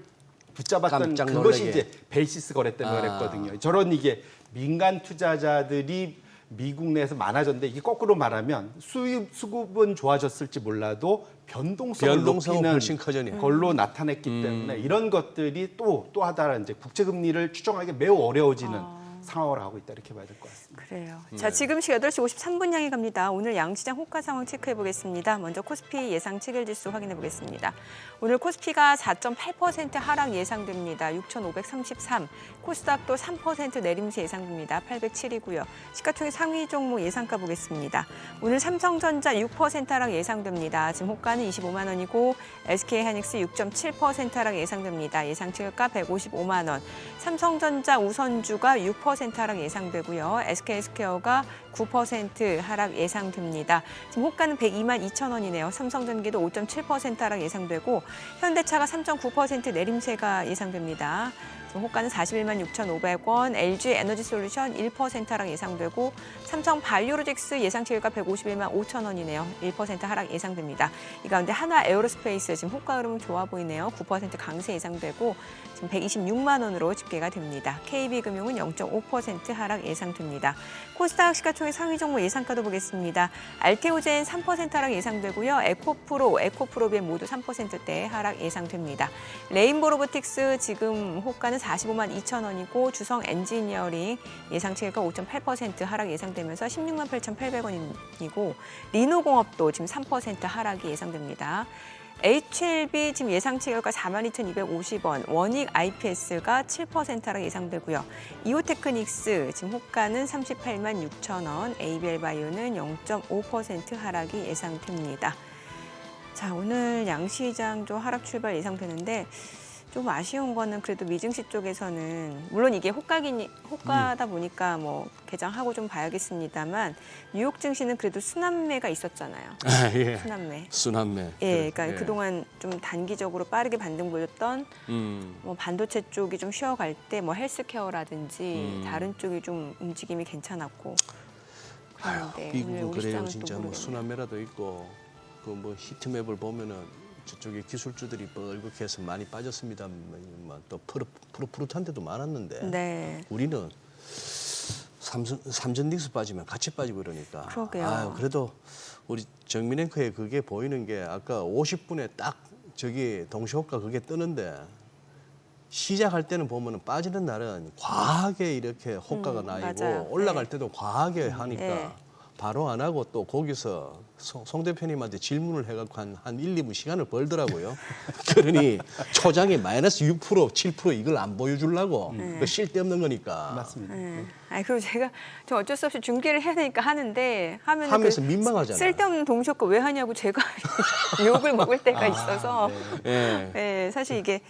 붙잡았던 깜짝 그것이 놀라게. 이제 베이시스 거래 때문에 그랬거든요. 저런 이게 민간 투자자들이 미국 내에서 많아졌는데 이게 거꾸로 말하면 수급은 좋아졌을지 몰라도 변동성을 변동성은 높이는 훨씬 커지네요. 걸로 나타냈기 때문에 이런 것들이 또 하나 이제 국채 금리를 추정하기 매우 어려워지는 상황을 하고 있다 이렇게 봐야 될 것 같습니다. 그래요. 자, 지금 시각 8시 53분 향해 갑니다. 오늘 양시장 호가 상황 체크해 보겠습니다. 먼저 코스피 예상 체결지수 확인해 보겠습니다. 오늘 코스피가 4.8% 하락 예상됩니다. 6,533. 코스닥도 3% 내림세 예상됩니다. 807이고요. 시가총액 상위 종목 예상가 보겠습니다. 오늘 삼성전자 6% 하락 예상됩니다. 지금 호가는 25만 원이고 SK하이닉스 6.7% 하락 예상됩니다. 예상 체결가 155만 원. 삼성전자 우선주가 6% 하락 예상되고요. SK스퀘어가 9% 하락 예상됩니다. 지금 호가는 102만 2천 원이네요. 삼성전기도 5.7% 하락 예상되고 현대차가 3.9% 내림세가 예상됩니다. 지금 호가는 41만 6,500원, LG에너지솔루션 1% 하락 예상되고 삼성 바이오로직스 예상 체결가 151만 5천 원이네요. 1% 하락 예상됩니다. 이 가운데 한화 에어로스페이스 지금 호가 흐름 좋아 보이네요. 9% 강세 예상되고 지금 126만 원으로 집계가 됩니다. KB금융은 0.5% 하락 예상됩니다. 코스닥 시가총액 상위 종목 예상가도 보겠습니다. 알테오젠 3% 하락 예상되고요. 에코프로비엔 모두 3%대 하락 예상됩니다. 레인보로보틱스 지금 호가는 45만 2천 원이고 주성 엔지니어링 예상 체결가 5.8% 하락 예상되면서 16만 8,800원이고 리노공업도 지금 3% 하락이 예상됩니다. HLB 지금 예상 체결가 42,250원, 원익 IPS가 7% 하락 예상되고요. 이오테크닉스 지금 호가는 38만 6천 원, ABL바이오는 0.5% 하락이 예상됩니다. 자, 오늘 양시장도 하락 출발 예상되는데 좀 아쉬운 거는 그래도 미증시 쪽에서는 물론 이게 호가다 보니까 뭐 개장하고 좀 봐야겠습니다만 뉴욕 증시는 그래도 순환매가 있었잖아요. 예. 순환매. 예, 그러니까 그동안 좀 단기적으로 빠르게 반등 보였던 뭐 반도체 쪽이 좀 쉬어갈 때 뭐 헬스케어라든지 다른 쪽이 좀 움직임이 괜찮았고. 그런데 미국은 그래요. 진짜 뭐 순환매라도 있고 그 뭐 히트맵을 보면은. 저쪽에 기술주들이 뻘겋게 많이 빠졌습니다. 또 푸릇푸릇한 데도 많았는데 네. 우리는 삼전닉스 빠지면 같이 빠지고 이러니까. 그러게요. 그래도 우리 정민 앵커의 그게 보이는 게 아까 50분에 딱 저기 동시호가 그게 뜨는데 시작할 때는 보면은 빠지는 날은 과하게 이렇게 호가가 나이고 맞아요. 올라갈 때도 과하게 하니까 네. 바로 안 하고 또 거기서 송 대표님한테 질문을 해갖고 한 1, 2분 시간을 벌더라고요. 그러니 초장에 마이너스 6%, 7% 이걸 안 보여주려고 그 쓸데없는 거니까. 맞습니다. 아니 그리고 제가 저 어쩔 수 없이 중계를 해야 되니까 하는데 하면서 민망하잖아요. 쓸데없는 동시효과 왜 하냐고 제가 욕을 먹을 때가 있어서 예. 네, 사실 이게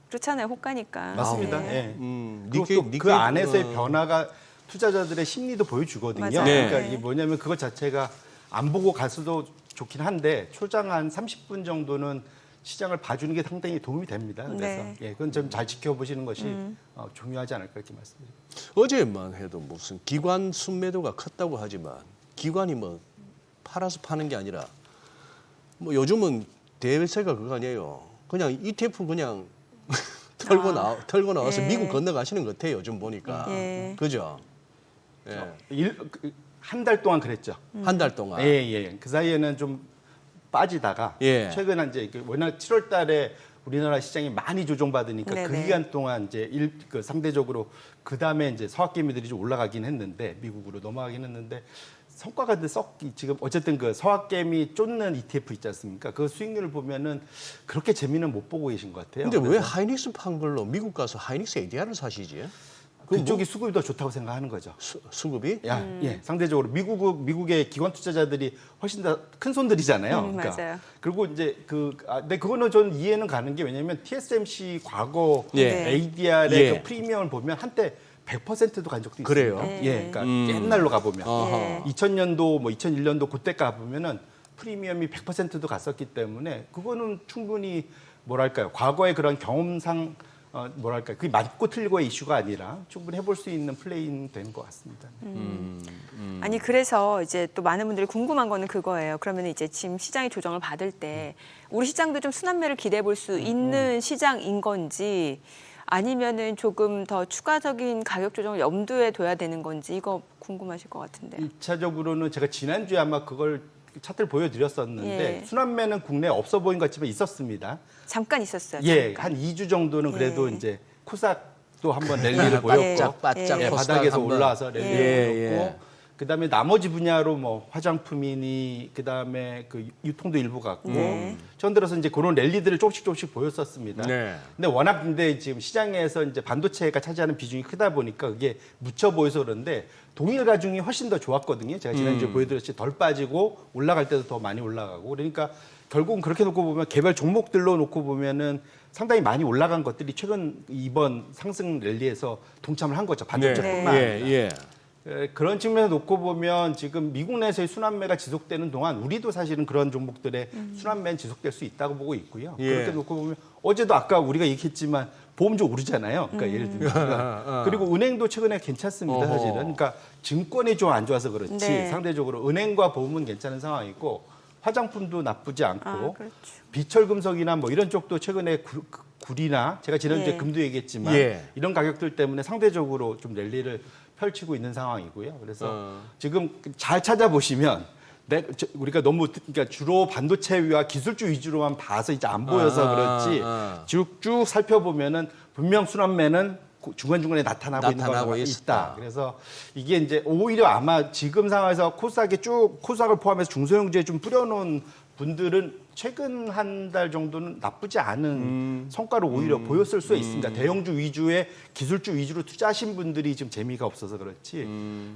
그렇잖아요. 호가니까. 맞습니다. 네. 예. 그리고 또 그 안에서의 변화가 투자자들의 심리도 보여주거든요. 맞아요. 그러니까 네. 이게 뭐냐면 그것 자체가 안 보고 갔어도 좋긴 한데 초장 한 30분 정도는 시장을 봐주는 게 상당히 도움이 됩니다. 그래서 네. 예, 그건 좀 잘 지켜보시는 것이 중요하지 않을까 이렇게 말씀드립니다. 어제만 해도 무슨 기관 순매도가 컸다고 하지만 기관이 뭐 팔아서 파는 게 아니라 뭐 요즘은 대세가 그거 아니에요. 그냥 ETF 그냥 털고 나와서 예. 미국 건너가시는 것 같아요. 요즘 보니까. 예. 그죠? 예. 한 달 동안 그랬죠. 한 달 동안. 예, 예. 그 사이에는 좀 빠지다가 예. 최근에 이제 워낙 7월 달에 우리나라 시장이 많이 조정받으니까 그 네네. 기간 동안 이제 상대적으로 그 다음에 이제 서학개미들이 좀 올라가긴 했는데 미국으로 넘어가긴 했는데 성과가 근데 지금 어쨌든 그 서학개미 쫓는 ETF 있지 않습니까? 그 수익률을 보면은 그렇게 재미는 못 보고 계신 것 같아요. 근데 왜 그래서 하이닉스 판 걸로 미국 가서 하이닉스 ADR을 사시지? 그쪽이 수급이 더 좋다고 생각하는 거죠. 수급이? 예, 상대적으로 미국의 기관 투자자들이 훨씬 더 큰 손들이잖아요. 맞아요. 그리고 이제 근데 그거는 전 이해는 가는 게 왜냐하면 TSMC 과거 예. ADR의 예. 그 프리미엄을 보면 한때 100%도 간 적도 그래요? 있어요. 예. 예, 그러니까 옛날로 가보면 예. 2000년도 뭐 2001년도 그때 가보면은 프리미엄이 100%도 갔었기 때문에 그거는 충분히 뭐랄까요 과거의 그런 경험상 뭐랄까 그게 맞고 틀리고의 이슈가 아니라 충분히 해볼 수 있는 플레이는 된 것 같습니다. 아니 그래서 이제 또 많은 분들이 궁금한 거는 그거예요. 그러면 이제 지금 시장이 조정을 받을 때 우리 시장도 좀 순환매를 기대해 볼 수 있는 시장인 건지 아니면은 조금 더 추가적인 가격 조정을 염두에 둬야 되는 건지 이거 궁금하실 것 같은데. 1차적으로는 제가 지난주에 아마 그걸 차트를 보여드렸었는데 예. 순환매는 국내에 없어 보인 것 같지만 있었습니다. 잠깐 있었어요. 예, 잠깐. 한 2주 정도는 그래도 예. 이제 코스닥 또 한번 랠리를 보였고 바짝 예, 코스닥 바닥에서 한번. 올라와서 랠리를 예, 보였고 예. 그다음에 나머지 분야로 뭐 화장품이니 그다음에 그 유통도 일부 갔고 전 들어서 이제 그런 랠리들을 조금씩 보였었습니다. 네. 근데 워낙 근데 지금 시장에서 이제 반도체가 차지하는 비중이 크다 보니까 그게 묻혀 보여서 그런데 동일 가중이 훨씬 더 좋았거든요. 제가 지난주에 보여드렸듯이 덜 빠지고 올라갈 때도 더 많이 올라가고 그러니까 결국은 그렇게 놓고 보면 개별 종목들로 놓고 보면은 상당히 많이 올라간 것들이 최근 이번 상승 랠리에서 동참을 한 거죠. 반도체뿐만 아니라. 예. 그런 측면에서 놓고 보면 지금 미국 내에서의 순환매가 지속되는 동안 우리도 사실은 그런 종목들의 순환매는 지속될 수 있다고 보고 있고요. 예. 그렇게 놓고 보면 어제도 아까 우리가 얘기했지만 보험주 오르잖아요. 그러니까 예를 들면 그리고 은행도 최근에 괜찮습니다. 사실은. 그러니까 증권이 좀 안 좋아서 그렇지 네. 상대적으로 은행과 보험은 괜찮은 상황이고 화장품도 나쁘지 않고 그렇죠. 비철금속이나 뭐 이런 쪽도 최근에 구리나 제가 지난주에 예. 금도 얘기했지만 예. 이런 가격들 때문에 상대적으로 좀 랠리를 펼치고 있는 상황이고요. 그래서 지금 잘 찾아보시면 우리가 너무 그러니까 주로 반도체와 기술주 위주로만 봐서 이제 안 보여서 그렇지 쭉 살펴보면은 분명 순환매는 중간중간에 나타나고 있는 거 있다. 그래서 이게 이제 오히려 아마 지금 상황에서 코스닥을 포함해서 중소형주에 좀 뿌려놓은 분들은 최근 한 달 정도는 나쁘지 않은 성과를 오히려 보였을 수 있습니다. 대형주 위주의 기술주 위주로 투자하신 분들이 지금 재미가 없어서 그렇지.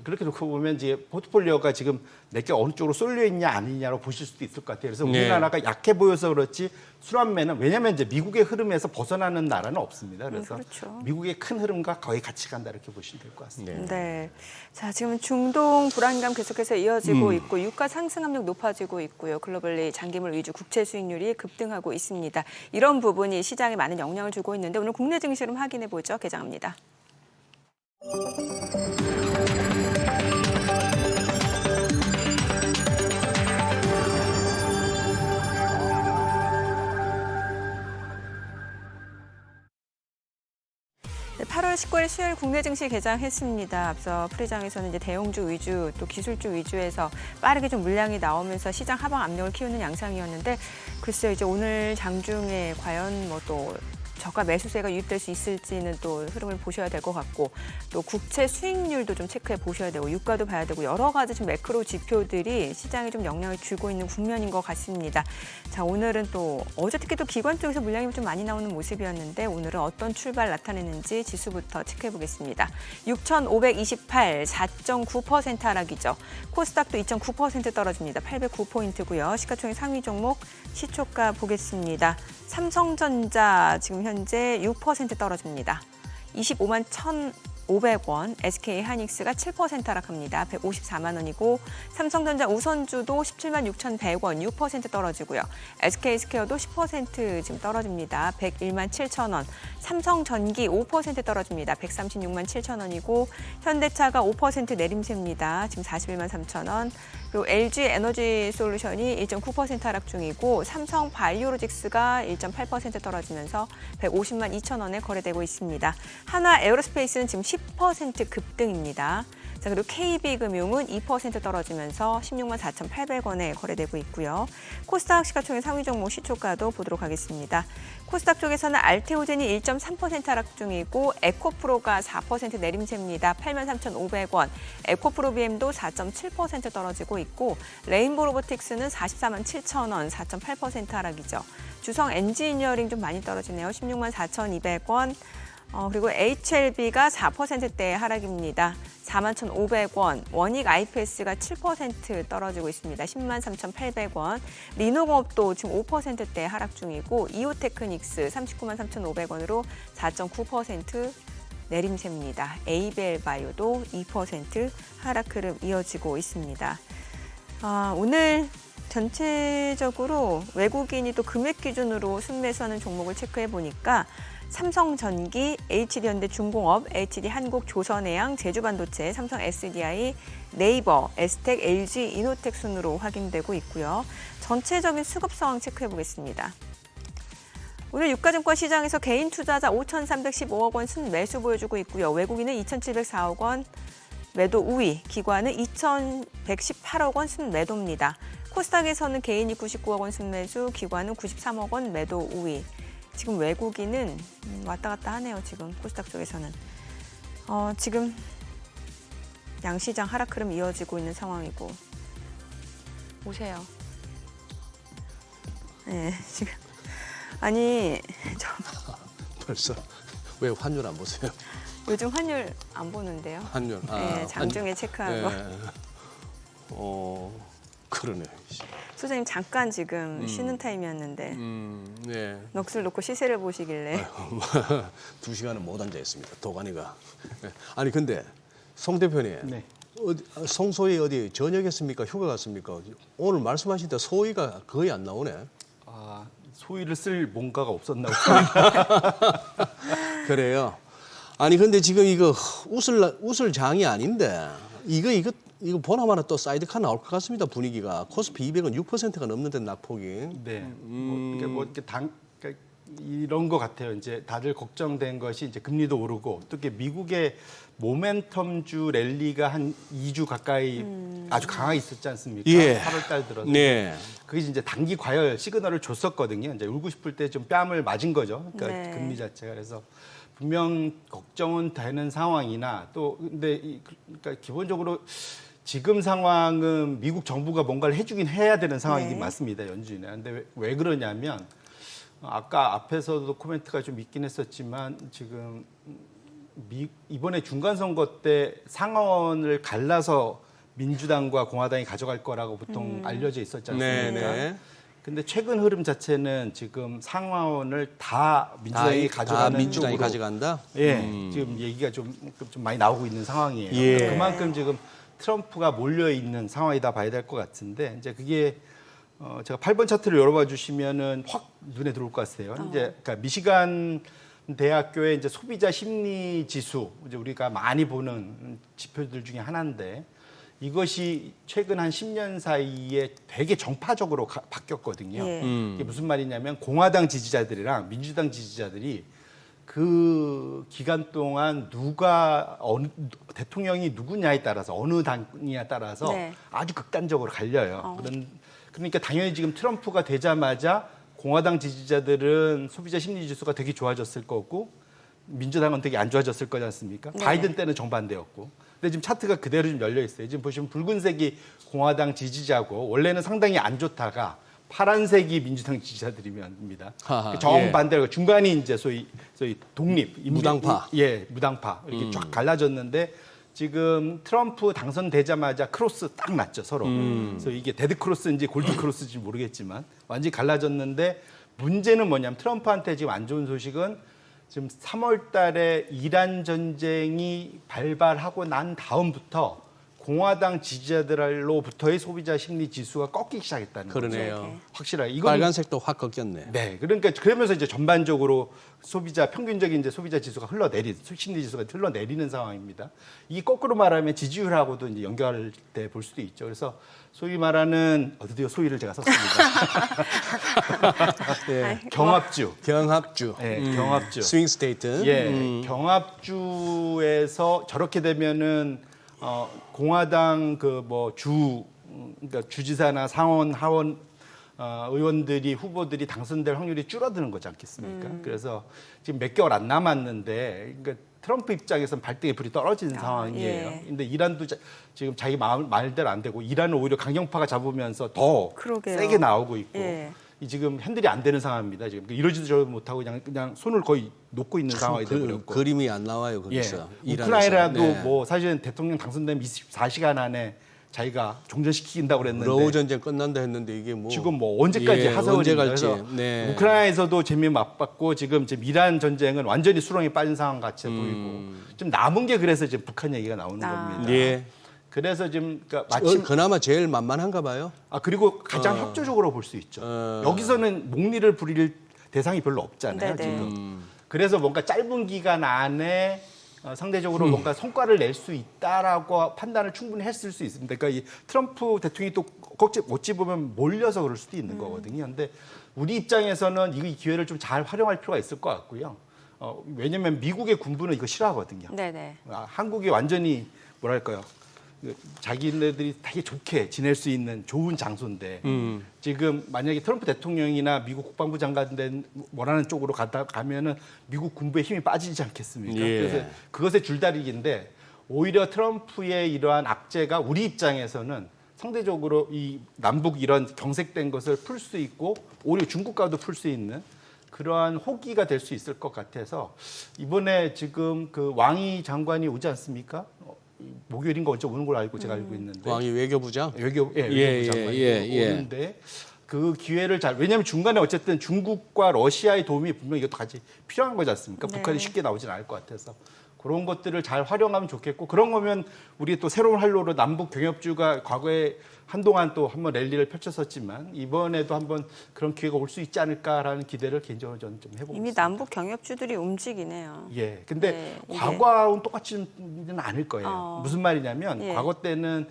그렇게 놓고 보면 이제 포트폴리오가 지금 내게 어느 쪽으로 쏠려 있냐 아니냐로 보실 수도 있을 것 같아요. 그래서 우리나라가 약해 보여서 그렇지 순환매는 왜냐하면 이제 미국의 흐름에서 벗어나는 나라는 없습니다. 그래서 그렇죠. 미국의 큰 흐름과 거의 같이 간다 이렇게 보시면 될 것 같습니다. 네. 자, 지금 중동 불안감 계속해서 이어지고 있고 유가 상승 압력 높아지고 있고요. 글로벌리 장기물 위주 국채 수익률이 급등하고 있습니다. 이런 부분이 시장에 많은 영향을 주고 있는데 오늘 국내 증시 좀 확인해 보죠. 개장합니다. 네, 8월 19일 수요일 국내 증시 개장했습니다. 앞서 프리장에서는 이제 대형주 위주 또 기술주 위주에서 빠르게 좀 물량이 나오면서 시장 하방 압력을 키우는 양상이었는데 글쎄요 이제 오늘 장중에 과연 뭐 또 저가 매수세가 유입될 수 있을지는 또 흐름을 보셔야 될 것 같고 또 국채 수익률도 좀 체크해 보셔야 되고 유가도 봐야 되고 여러 가지 좀 매크로 지표들이 시장에 좀 영향을 주고 있는 국면인 것 같습니다. 자 오늘은 또 어제 특히 또 기관 쪽에서 물량이 좀 많이 나오는 모습이었는데 오늘은 어떤 출발 나타내는지 지수부터 체크해 보겠습니다. 6,528, 4.9% 하락이죠. 코스닥도 2.9% 떨어집니다. 809포인트고요. 시가총액 상위 종목 시초가 보겠습니다. 삼성전자 지금 현재 6% 떨어집니다. 25만 1,500원, SK 하이닉스가 7% 하락합니다. 154만 원이고 삼성전자 우선주도 17만 6,100원, 6% 떨어지고요. SK스퀘어도 10% 지금 떨어집니다. 101만 7천 원. 삼성전기 5% 떨어집니다. 136만 7천 원이고 현대차가 5% 내림세입니다. 지금 41만 3천 원. 그리고 LG 에너지 솔루션이 1.9% 하락 중이고 삼성 바이오로직스가 1.8% 떨어지면서 150만 2천 원에 거래되고 있습니다. 한화 에어로스페이스는 지금 10% 급등입니다. 자, 그리고 KB금융은 2% 떨어지면서 16만 4,800원에 거래되고 있고요. 코스닥 시가총액 상위 종목 시초가도 보도록 하겠습니다. 코스닥 쪽에서는 알테오젠이 1.3% 하락 중이고 에코프로가 4% 내림세입니다. 83,500원. 에코프로비엠도 4.7% 떨어지고 있고 레인보 로보틱스는 44만 7천 원, 4.8% 하락이죠. 주성 엔지니어링 좀 많이 떨어지네요. 16만 4,200원. 그리고 HLB가 4%대 하락입니다. 4만 1,500원. 원익 IPS가 7% 떨어지고 있습니다. 10만 3,800원. 리노공업도 지금 5%대 하락 중이고 이오테크닉스 39만 3,500원으로 4.9% 내림세입니다. 에이벨 바이오도 2% 하락 흐름 이어지고 있습니다. 오늘 전체적으로 외국인이 또 금액 기준으로 순매수하는 종목을 체크해 보니까 삼성전기, HD현대중공업, HD한국조선해양, 제주반도체, 삼성 SDI, 네이버, 에스텍, LG, 이노텍 순으로 확인되고 있고요. 전체적인 수급 상황 체크해 보겠습니다. 오늘 유가증권 시장에서 개인 투자자 5,315억 원 순매수 보여주고 있고요. 외국인은 2,704억 원 매도 우위, 기관은 2,118억 원 순매도입니다. 코스닥에서는 개인이 99억 원 순매수, 기관은 93억 원 매도 우위. 지금 외국인은 왔다 갔다 하네요. 지금 코스닥 쪽에서는. 지금 양시장 하락 흐름 이어지고 있는 상황이고. 보세요. 네, 지금. 아니, 벌써 왜 환율 안 보세요? 요즘 환율 안 보는데요. 환율. 네, 장중에 체크하고. 그러네. 소장님 잠깐 지금 쉬는 타임이었는데 네. 넋을 놓고 시세를 보시길래 2시간은 못 앉아 있습니다. 도가니가. 아니 근데 송 대표님. 네. 송소희 어디 저녁했습니까? 휴가 갔습니까? 오늘 말씀하신 때 소희가 거의 안 나오네. 소위를 쓸 뭔가가 없었나 보다. 그래요. 아니 근데 지금 이거 웃을 장이 아닌데 이거 보나마나 또 사이드카 나올 것 같습니다. 분위기가 코스피 200은 6%가 넘는데 낙폭이. 네. 그러니까 이런 것 같아요. 이제 다들 걱정된 것이 이제 금리도 오르고 또 이렇게 미국의 모멘텀주 랠리가 한 2주 가까이 아주 강하게 있었지 않습니까? 예. 8월 달 들어서. 네. 그게 이제 단기 과열 시그널을 줬었거든요. 이제 울고 싶을 때 좀 뺨을 맞은 거죠. 그러니까 네. 금리 자체가. 그래서 분명 걱정은 되는 상황이나 또 근데 그러니까 기본적으로 지금 상황은 미국 정부가 뭔가를 해주긴 해야 되는 상황이긴 네. 맞습니다. 연준에. 근데 왜 그러냐면 아까 앞에서도 코멘트가 좀 있긴 했었지만 지금 이번에 중간선거 때 상하원을 갈라서 민주당과 공화당이 가져갈 거라고 보통 알려져 있었지 않습니까? 네네. 근데 최근 흐름 자체는 지금 상하원을 다 민주당이 가져가는 민주당이 쪽으로 가져간다. 예, 지금 얘기가 좀 많이 나오고 있는 상황이에요. 예. 그만큼 지금 트럼프가 몰려 있는 상황이다 봐야 될 것 같은데 이제 그게 제가 8번 차트를 열어봐 주시면은 확 눈에 들어올 것 같아요. 이제 그러니까 미시간 대학교의 이제 소비자 심리 지수 이제 우리가 많이 보는 지표들 중에 하나인데 이것이 최근 한 10년 사이에 되게 정파적으로 바뀌었거든요. 예. 이게 무슨 말이냐면 공화당 지지자들이랑 민주당 지지자들이 그 기간 동안 어느 대통령이 누구냐에 따라서 어느 당이냐에 따라서 네. 아주 극단적으로 갈려요. 그러니까 당연히 지금 트럼프가 되자마자 공화당 지지자들은 소비자 심리 지수가 되게 좋아졌을 거고 민주당은 되게 안 좋아졌을 거지 않습니까? 네. 바이든 때는 정반대였고. 근데 지금 차트가 그대로 좀 열려 있어요. 지금 보시면 붉은색이 공화당 지지자고 원래는 상당히 안 좋다가 파란색이 민주당 지지자들입니다. 하하, 정반대로 중간이 이제 소위 독립 무당파. 무당파 이렇게 쫙 갈라졌는데 지금 트럼프 당선되자마자 크로스 딱 났죠 서로. 그래서 이게 데드 크로스인지 골드 크로스인지 모르겠지만 완전히 갈라졌는데 문제는 뭐냐면 트럼프한테 지금 안 좋은 소식은 지금 3월 달에 이란 전쟁이 발발하고 난 다음부터 공화당 지지자들로부터의 소비자 심리 지수가 꺾이기 시작했다는 거죠. 그러네요. 확실하게. 이건 빨간색도 확 꺾였네. 네, 그러니까 그러면서 이제 전반적으로 평균적인 이제 소비자 지수가 심리 지수가 흘러내리는 상황입니다. 이 거꾸로 말하면 지지율하고도 이제 연결돼 볼 수도 있죠. 그래서 소위 말하는 드디어 소위를 제가 썼습니다. 네. 경합주. 경합주. 네, 경합주. 스윙 스테이트. 예, 경합주에서 저렇게 되면은 공화당 그러니까 주지사나 상원, 하원 의원들이 후보들이 당선될 확률이 줄어드는 거지 않겠습니까? 그래서 지금 몇 개월 안 남았는데 그러니까 트럼프 입장에서는 발등에 불이 떨어지는 상황이에요. 예. 근데 이란도 지금 자기 말대로 안 되고 이란은 오히려 강경파가 잡으면서 더 그러게요. 세게 나오고 있고 예. 지금 핸들이 안 되는 상황입니다. 지금 이러지도 못하고 그냥 손을 거의 놓고 있는 상황이 되버렸고. 그림이 안 나와요 거기서. 예. 이란에서. 우크라이나도 네. 뭐 사실은 대통령 당선되면 24시간 안에 자기가 종전시킨다고 그랬는데 러우 전쟁 끝난다 했는데 이게 뭐 지금 뭐 언제까지 예, 하사원이 언제 갈지. 그래서 네. 우크라이나에서도 재미 맛봤고 지금 이란 전쟁은 완전히 수렁에 빠진 상황 같이 보이고 좀 남은 게 그래서 지금 북한 얘기가 나오는 겁니다. 예. 그래서 지금 그러니까 마침 그나마 제일 만만한가 봐요. 그리고 가장 협조적으로 볼 수 있죠. 여기서는 목리를 부릴 대상이 별로 없잖아요. 네네. 지금. 그래서 뭔가 짧은 기간 안에 상대적으로 뭔가 성과를 낼 수 있다라고 판단을 충분히 했을 수 있습니다. 그러니까 이 트럼프 대통령이 또 어찌 보면 몰려서 그럴 수도 있는 거거든요. 근데 우리 입장에서는 이 기회를 좀 잘 활용할 필요가 있을 것 같고요. 왜냐하면 미국의 군부는 이거 싫어하거든요. 네네. 한국이 완전히 뭐랄까요. 자기네들이 되게 좋게 지낼 수 있는 좋은 장소인데 지금 만약에 트럼프 대통령이나 미국 국방부 장관 된 원하는 쪽으로 가면은 미국 군부의 힘이 빠지지 않겠습니까? 예. 그래서 그것의 줄다리기인데 오히려 트럼프의 이러한 악재가 우리 입장에서는 상대적으로 이 남북 이런 경색된 것을 풀 수 있고 오히려 중국과도 풀 수 있는 그러한 호기가 될 수 있을 것 같아서 이번에 지금 그 왕이 장관이 오지 않습니까? 목요일인가 언제 오는 걸로 알고 제가 알고 있는데 왕이 외교부장? 외교부 예, 장관이 예. 오는데 그 기회를 왜냐하면 중간에 어쨌든 중국과 러시아의 도움이 분명히 이것도 같이 필요한 거지 않습니까? 네. 북한이 쉽게 나오지는 않을 것 같아서 그런 것들을 잘 활용하면 좋겠고 그런 거면 우리 또 새로운 활로로 남북 경협주가 과거에 한동안 또 한번 랠리를 펼쳤었지만 이번에도 한번 그런 기회가 올 수 있지 않을까라는 기대를 개인적으로 저는 좀 해보고 이미 있습니다. 남북 경협주들이 움직이네요. 예. 근데 네, 이게- 과거와는 똑같지는 않을 거예요. 무슨 말이냐면 예. 과거 때는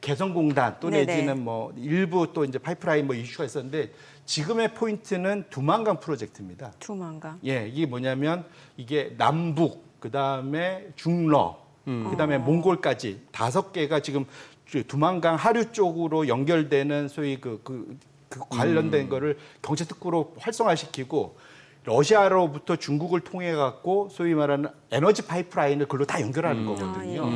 개성공단 또 네네. 내지는 뭐 일부 또 이제 파이프라인 뭐 이슈가 있었는데 지금의 포인트는 두만강 프로젝트입니다. 두만강. 예, 이게 뭐냐면 이게 남북 그다음에 중러 그다음에 몽골까지 5개가 지금 두만강 하류 쪽으로 연결되는 소위 그 관련된 거를 경제 특구로 활성화시키고 러시아로부터 중국을 통해 갖고 소위 말하는 에너지 파이프라인을 그걸로 다 연결하는 거거든요.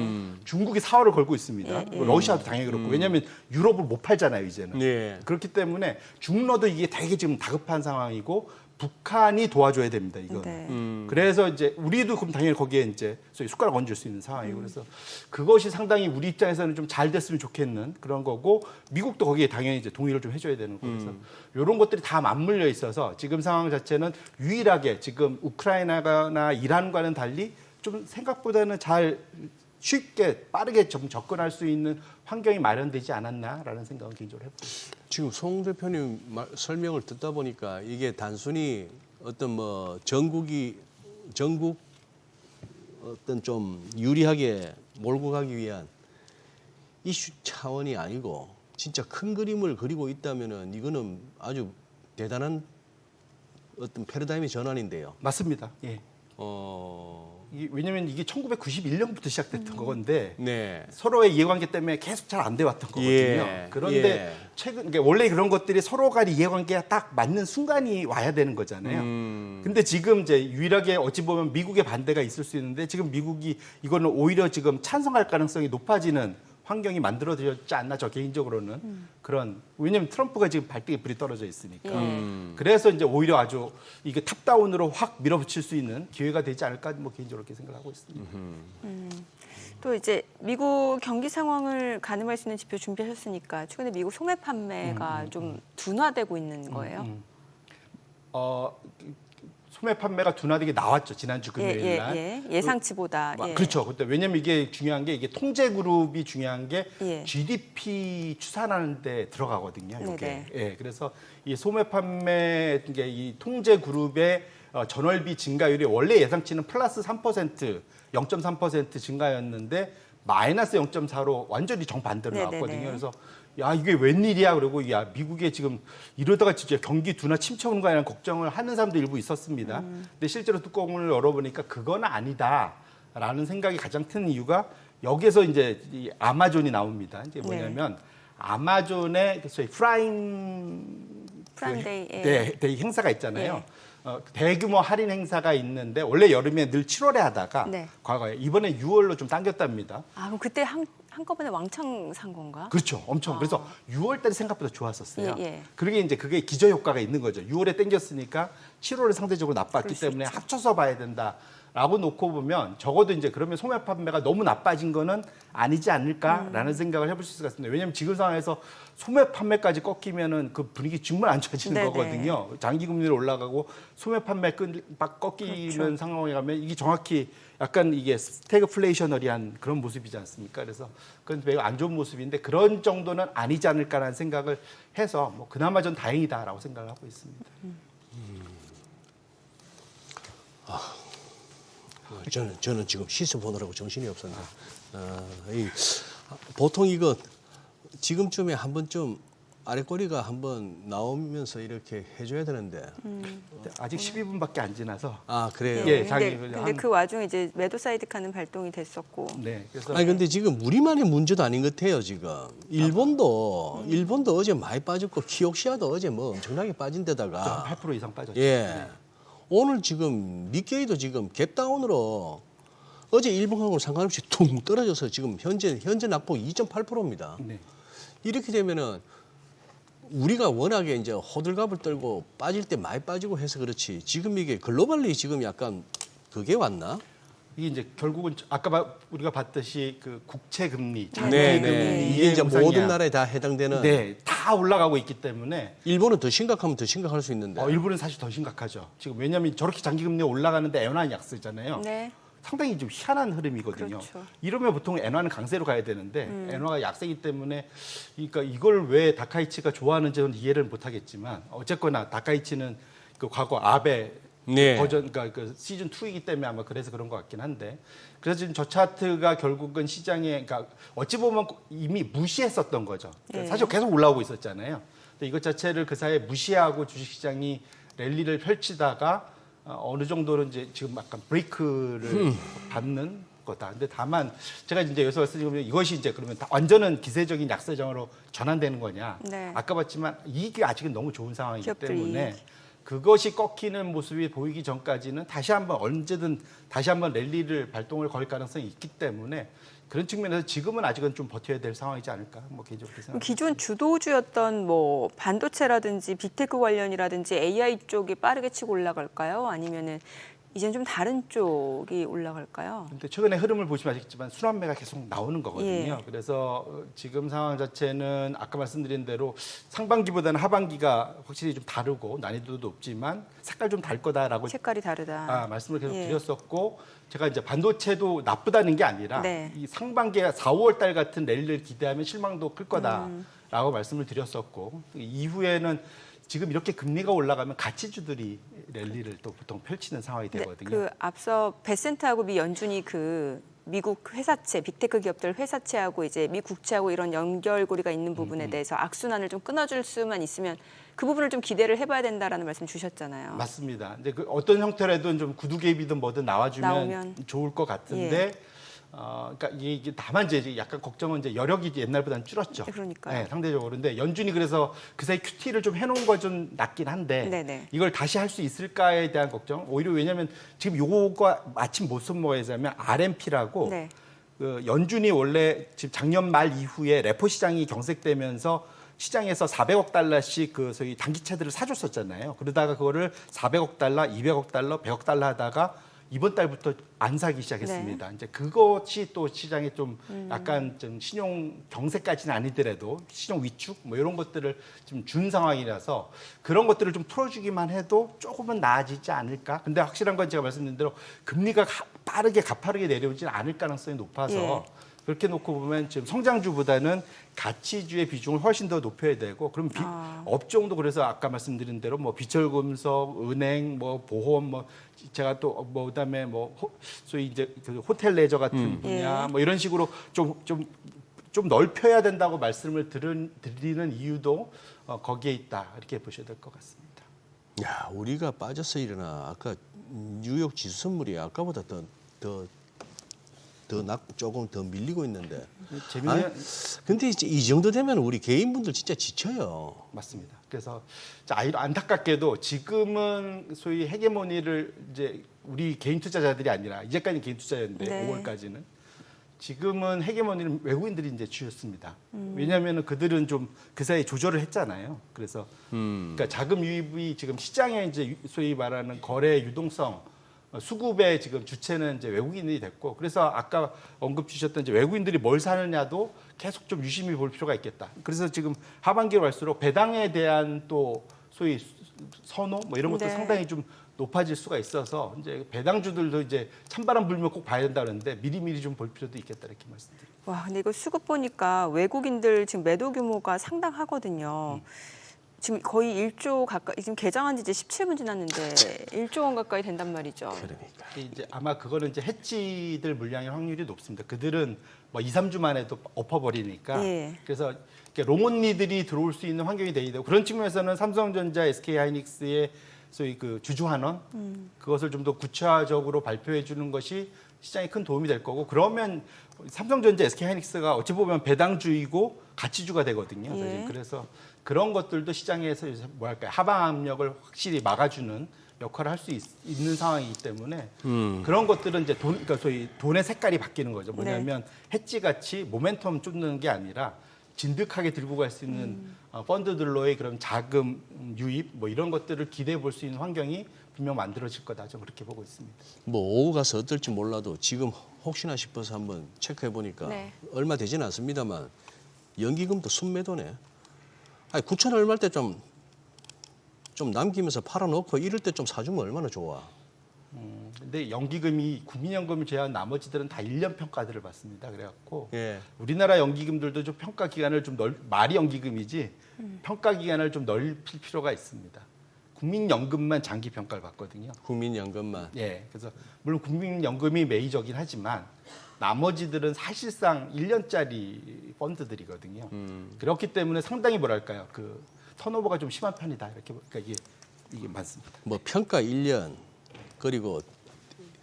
중국이 사활을 걸고 있습니다. 러시아도 당연히 그렇고 왜냐하면 유럽을 못 팔잖아요 이제는. 예. 그렇기 때문에 중러도 이게 되게 지금 다급한 상황이고 북한이 도와줘야 됩니다. 이건. 네. 그래서 이제 우리도 그럼 당연히 거기에 이제 소위 숟가락 얹을 수 있는 상황이고 그래서 그것이 상당히 우리 입장에서는 좀 잘 됐으면 좋겠는 그런 거고 미국도 거기에 당연히 이제 동의를 좀 해줘야 되는 거고 그래서 이런 것들이 다 맞물려 있어서 지금 상황 자체는 유일하게 지금 우크라이나나 이란과는 달리 좀 생각보다는 잘 쉽게 빠르게 좀 접근할 수 있는 환경이 마련되지 않았나라는 생각을 개인적으로 해보고 있습니다. 지금 송 대표님 설명을 듣다 보니까 이게 단순히 어떤 뭐 전국 어떤 좀 유리하게 몰고 가기 위한 이슈 차원이 아니고 진짜 큰 그림을 그리고 있다면은 이거는 아주 대단한 어떤 패러다임의 전환인데요. 맞습니다. 예. 왜냐하면 이게 1991년부터 시작됐던 건데 네. 서로의 이해관계 때문에 계속 잘 안 돼 왔던 거거든요. 예. 그런데 예. 최근 그러니까 원래 그런 것들이 서로 간의 이해관계가 딱 맞는 순간이 와야 되는 거잖아요. 근데 지금 이제 유일하게 어찌 보면 미국의 반대가 있을 수 있는데 지금 미국이 이거는 오히려 지금 찬성할 가능성이 높아지는 환경이 만들어졌지 않나 저 개인적으로는 그런 왜냐하면 트럼프가 지금 발등에 불이 떨어져 있으니까 그래서 이제 오히려 아주 이게 탑다운으로 확 밀어붙일 수 있는 기회가 되지 않을까 뭐 개인적으로 그렇게 생각하고 있습니다. 또 이제 미국 경기 상황을 가늠할 수 있는 지표 준비하셨으니까 최근에 미국 소매 판매가 좀 둔화되고 있는 거예요. 소매 판매가 둔화되게 나왔죠 지난주 금요일 날. 예상치보다. 예. 그렇죠. 근데 왜냐면 이게 중요한 게 이게 통제 그룹이 중요한 게 예. GDP 추산하는 데 들어가거든요. 이게. 네네. 예. 그래서 이 소매 판매 이게 이 통제 그룹의 전월비 증가율이 원래 예상치는 플러스 3%, 0.3% 증가였는데 마이너스 0.4로 완전히 정반대로 네네네. 나왔거든요. 그래서 야 이게 웬일이야 그러고 야 미국에 지금 이러다가 진짜 경기 둔화 침체 오는 거라는 걱정을 하는 사람도 일부 있었습니다. 근데 실제로 뚜껑을 열어보니까 그건 아니다라는 생각이 가장 큰 이유가 여기서 이제 이 아마존이 나옵니다. 이제 뭐냐면 아마존의 소위 프라임데이. 데이 행사가 있잖아요. 대규모 할인 행사가 있는데 원래 여름에 늘 7월에 하다가 네. 과거에 이번에 6월로 좀 당겼답니다. 아, 그럼 그때 한꺼번에 왕창 산 건가? 그렇죠. 엄청. 그래서 6월 달에 생각보다 좋았었어요. 예. 그게 기저 효과가 있는 거죠. 6월에 땡겼으니까 7월에 상대적으로 나빴기 그럴 수 때문에 있죠. 합쳐서 봐야 된다라고 놓고 보면 적어도 이제 그러면 소매 판매가 너무 나빠진 거는 아니지 않을까라는 생각을 해볼 수 있을 것 같습니다. 왜냐하면 지금 상황에서 소매 판매까지 꺾이면은 그 분위기 정말 안 좋아지는 네네. 거거든요. 장기 금리를 올라가고 소매 판매 꺾이는 그렇죠. 상황에 가면 이게 정확히 약간 이게 스태그플레이셔너리한 그런 모습이지 않습니까? 그래서 그건 매우 안 좋은 모습인데 그런 정도는 아니지 않을까라는 생각을 해서 뭐 그나마 전 다행이다라고 생각을 하고 있습니다. 저는 지금 시세 보느라고 정신이 없었는데 보통 이거 지금쯤에 한 번쯤 아랫꼬리가 한번 나오면서 이렇게 해줘야 되는데. 아직 12분밖에 안 지나서. 아 그래요? 예, 근데, 장이 근데 그 와중에 이제 매도 사이드 칸은 발동이 됐었고. 네, 그래서 아니 근데 지금 우리만의 문제도 아닌 것 같아요 지금. 일본도 어제 많이 빠졌고 키옥시아도 어제 뭐 엄청나게 빠진 데다가 8% 이상 빠졌죠. 예. 오늘 지금 니케이도 지금 갭다운으로 어제 일본하고는 상관없이 퉁 떨어져서 지금 현재 낙폭 2.8%입니다. 네. 이렇게 되면은 우리가 워낙에 이제 호들갑을 떨고 빠질 때 많이 빠지고 해서 그렇지 지금 이게 글로벌리 지금 약간 그게 왔나? 이게 이제 결국은 아까 우리가 봤듯이 그 국채 금리, 장기 네, 금리 네. 이게 이제 우상이야. 모든 나라에 다 해당되는. 네, 다 올라가고 있기 때문에 일본은 더 심각하면 더 심각할 수 있는데. 일본은 사실 더 심각하죠. 지금 왜냐하면 저렇게 장기 금리 올라가는데 엔화는 약세잖아요. 네. 상당히 좀 희한한 흐름이거든요. 그렇죠. 이러면 보통 엔화는 강세로 가야 되는데 엔화가 약세이기 때문에 그러니까 이걸 왜 다카이치가 좋아하는지는 이해를 못하겠지만 어쨌거나 다카이치는 그 과거 아베 네. 버전 그러니까 그 시즌 2이기 때문에 아마 그래서 그런 것 같긴 한데 그래서 지금 저 차트가 결국은 시장에 그러니까 어찌 보면 이미 무시했었던 거죠. 그러니까 네. 사실 계속 올라오고 있었잖아요. 근데 이것 자체를 그 사이에 무시하고 주식시장이 랠리를 펼치다가 어느 정도는 이제 지금 약간 브레이크를 받는 거다. 근데 다만 제가 이제 여기서 말씀드리면 이것이 이제 그러면 다 완전한 기세적인 약세장으로 전환되는 거냐? 네. 아까 봤지만 이익이 아직은 너무 좋은 상황이기 기업들이. 때문에 그것이 꺾이는 모습이 보이기 전까지는 다시 한번 언제든 다시 한번 랠리를 발동을 걸 가능성이 있기 때문에 그런 측면에서 지금은 아직은 좀 버텨야 될 상황이지 않을까 뭐 개인적으로 그럼 생각합니다. 기존 주도주였던 뭐 반도체라든지 빅테크 관련이라든지 AI 쪽이 빠르게 치고 올라갈까요? 아니면은 이제는 좀 다른 쪽이 올라갈까요? 근데 최근에 흐름을 보시면 아시겠지만 순환매가 계속 나오는 거거든요. 예. 그래서 지금 상황 자체는 아까 말씀드린 대로 상반기보다는 하반기가 확실히 좀 다르고 난이도도 높지만 색깔 좀 달 거다라고 색깔이 다르다. 말씀을 계속 예. 드렸었고 제가 이제 반도체도 나쁘다는 게 아니라 네. 이 상반기에 4, 5월 달 같은 랠리를 기대하면 실망도 클 거다라고 말씀을 드렸었고 이후에는 지금 이렇게 금리가 올라가면 가치주들이 랠리를 또 보통 펼치는 상황이 네, 되거든요. 그 앞서 베센트하고 미 연준이 그 미국 회사채, 빅테크 기업들 회사채하고 이제 미 국채하고 이런 연결고리가 있는 부분에 대해서 악순환을 좀 끊어줄 수만 있으면 그 부분을 좀 기대를 해봐야 된다라는 말씀 주셨잖아요. 맞습니다. 근데 그 어떤 형태라도 좀 구두개입이든 뭐든 나와주면 나오면. 좋을 것 같은데, 그러니까 이게 다만 이제 약간 걱정은 이제 여력이 옛날보다는 줄었죠. 그러니까요. 네, 상대적으로. 근데 연준이 그래서 그 사이 QT를 좀 해놓은 거 좀 낫긴 한데, 네네. 이걸 다시 할 수 있을까에 대한 걱정. 오히려 왜냐하면 지금 요거가 마침 못 손모에서면 RMP라고 네. 그 연준이 원래 지금 작년 말 이후에 레포 시장이 경색되면서 시장에서 400억 달러씩 그 소위 단기채들을 사줬었잖아요. 그러다가 그거를 400억 달러, 200억 달러, 100억 달러 하다가 이번 달부터 안 사기 시작했습니다. 이제 그것이 또 시장에 좀 약간 좀 신용 경색까지는 아니더라도 신용 위축 뭐 이런 것들을 좀 준 상황이라서 그런 것들을 좀 풀어주기만 해도 조금은 나아지지 않을까. 근데 확실한 건 제가 말씀드린 대로 금리가 빠르게 가파르게 내려오지는 않을 가능성이 높아서 예. 그렇게 놓고 보면 지금 성장주보다는 가치주의 비중을 훨씬 더 높여야 되고 그럼 업종도 그래서 아까 말씀드린 대로 뭐 비철금속, 은행, 뭐 보험, 뭐 제가 또 뭐 그다음에 뭐 소위 이제 그 호텔 레저 같은 분야 예. 뭐 이런 식으로 좀 넓혀야 된다고 말씀을 드리는 이유도 거기에 있다 이렇게 보셔야 될 것 같습니다. 야, 우리가 빠져서 일어나 아까 뉴욕 지수 선물이 아까보다 조금 더 밀리고 있는데. 재미는 근데 이제 이 정도 되면 우리 개인분들 진짜 지쳐요. 맞습니다. 그래서 안타깝게도 지금은 소위 헤게모니를 이제 우리 개인 투자자들이 아니라 이제까지 개인 투자였는데 네. 5월까지는 지금은 헤게모니를 외국인들이 이제 쥐었습니다. 왜냐하면 그들은 좀 그 사이에 조절을 했잖아요. 그래서 그러니까 자금 유입이 지금 시장에 이제 소위 말하는 거래 유동성 수급의 지금 주체는 이제 외국인이 됐고 그래서 아까 언급 주셨던 이제 외국인들이 뭘 사느냐도 계속 좀 유심히 볼 필요가 있겠다. 그래서 지금 하반기로 갈수록 배당에 대한 또 소위 선호 뭐 이런 것도 네. 상당히 좀 높아질 수가 있어서 이제 배당주들도 이제 찬바람 불면 꼭 봐야 된다 그러는데 미리미리 좀 볼 필요도 있겠다 이렇게 말씀드립니다. 와, 근데 이거 수급 보니까 외국인들 지금 매도 규모가 상당하거든요. 지금 거의 1조 가까이 지금 개장한 지 이제 17분 지났는데 1조 원 가까이 된단 말이죠. 그러니까. 이제 아마 그거는 이제 해지들 물량의 확률이 높습니다. 그들은 뭐 2, 3주 만에도 엎어버리니까. 예. 그래서 이렇게 롱온리들이 들어올 수 있는 환경이 되게 되고 그런 측면에서는 삼성전자, SK하이닉스의 소위 그 주주환원 그것을 좀 더 구체적으로 발표해 주는 것이 시장에 큰 도움이 될 거고 그러면 삼성전자, SK하이닉스가 어찌 보면 배당주이고 가치주가 되거든요. 예. 그래서 그런 것들도 시장에서 이제 뭐랄까요 하방 압력을 확실히 막아주는 역할을 할 수 있는 상황이기 때문에 그런 것들은 이제 그러니까 소위 돈의 색깔이 바뀌는 거죠. 뭐냐면 해지 같이 모멘텀 쫓는 게 아니라 진득하게 들고 갈 수 있는 펀드들로의 그런 자금 유입 뭐 이런 것들을 기대해 볼 수 있는 환경이 분명 만들어질 거다. 좀 그렇게 보고 있습니다. 뭐 오후 가서 어떨지 몰라도 지금 혹시나 싶어서 한번 체크해 보니까 네. 얼마 되지는 않습니다만 연기금도 순매도네. 아니 9천 얼마일 때 좀 남기면서 팔아놓고 이럴 때 좀 사주면 얼마나 좋아. 근데 연기금이 국민연금을 제외한 나머지들은 다 1년 평가들을 받습니다. 그래갖고 예. 우리나라 연기금들도 좀 평가 기간을 좀 말이 연기금이지 평가 기간을 좀 넓힐 필요가 있습니다. 국민연금만 장기 평가를 받거든요. 국민연금만. 예, 그래서 물론 국민연금이 메이저긴 하지만 나머지들은 사실상 1년짜리 펀드들이거든요. 그렇기 때문에 상당히 뭐랄까요, 그 턴오버가 좀 심한 편이다. 이렇게 그러니까 이게 맞습니다. 뭐 평가 1년 그리고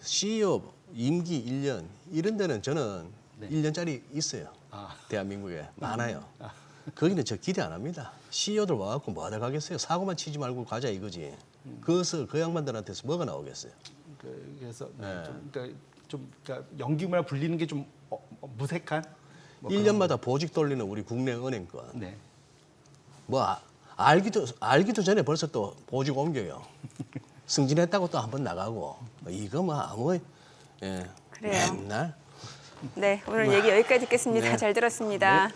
CEO 임기 1년 이런 데는 저는 네. 1년짜리 있어요. 아. 대한민국에 많아요. 거기는 저 기대 안 합니다. CEO들 와갖고 뭐 하다 가겠어요. 사고만 치지 말고 가자 이거지. 그것을 그 양반들한테서 뭐가 나오겠어요. 그래서 네. 그러니까 연기금이라 불리는 게 좀 무색한. 뭐 1년마다 보직 돌리는 우리 국내 은행권. 네. 뭐 알기도 전에 벌써 또 보직 옮겨요. 승진했다고 또 한번 나가고 이거 뭐 아무 그래요. 맨날 네, 오늘 얘기 여기까지 듣겠습니다. 네. 잘 들었습니다. 네.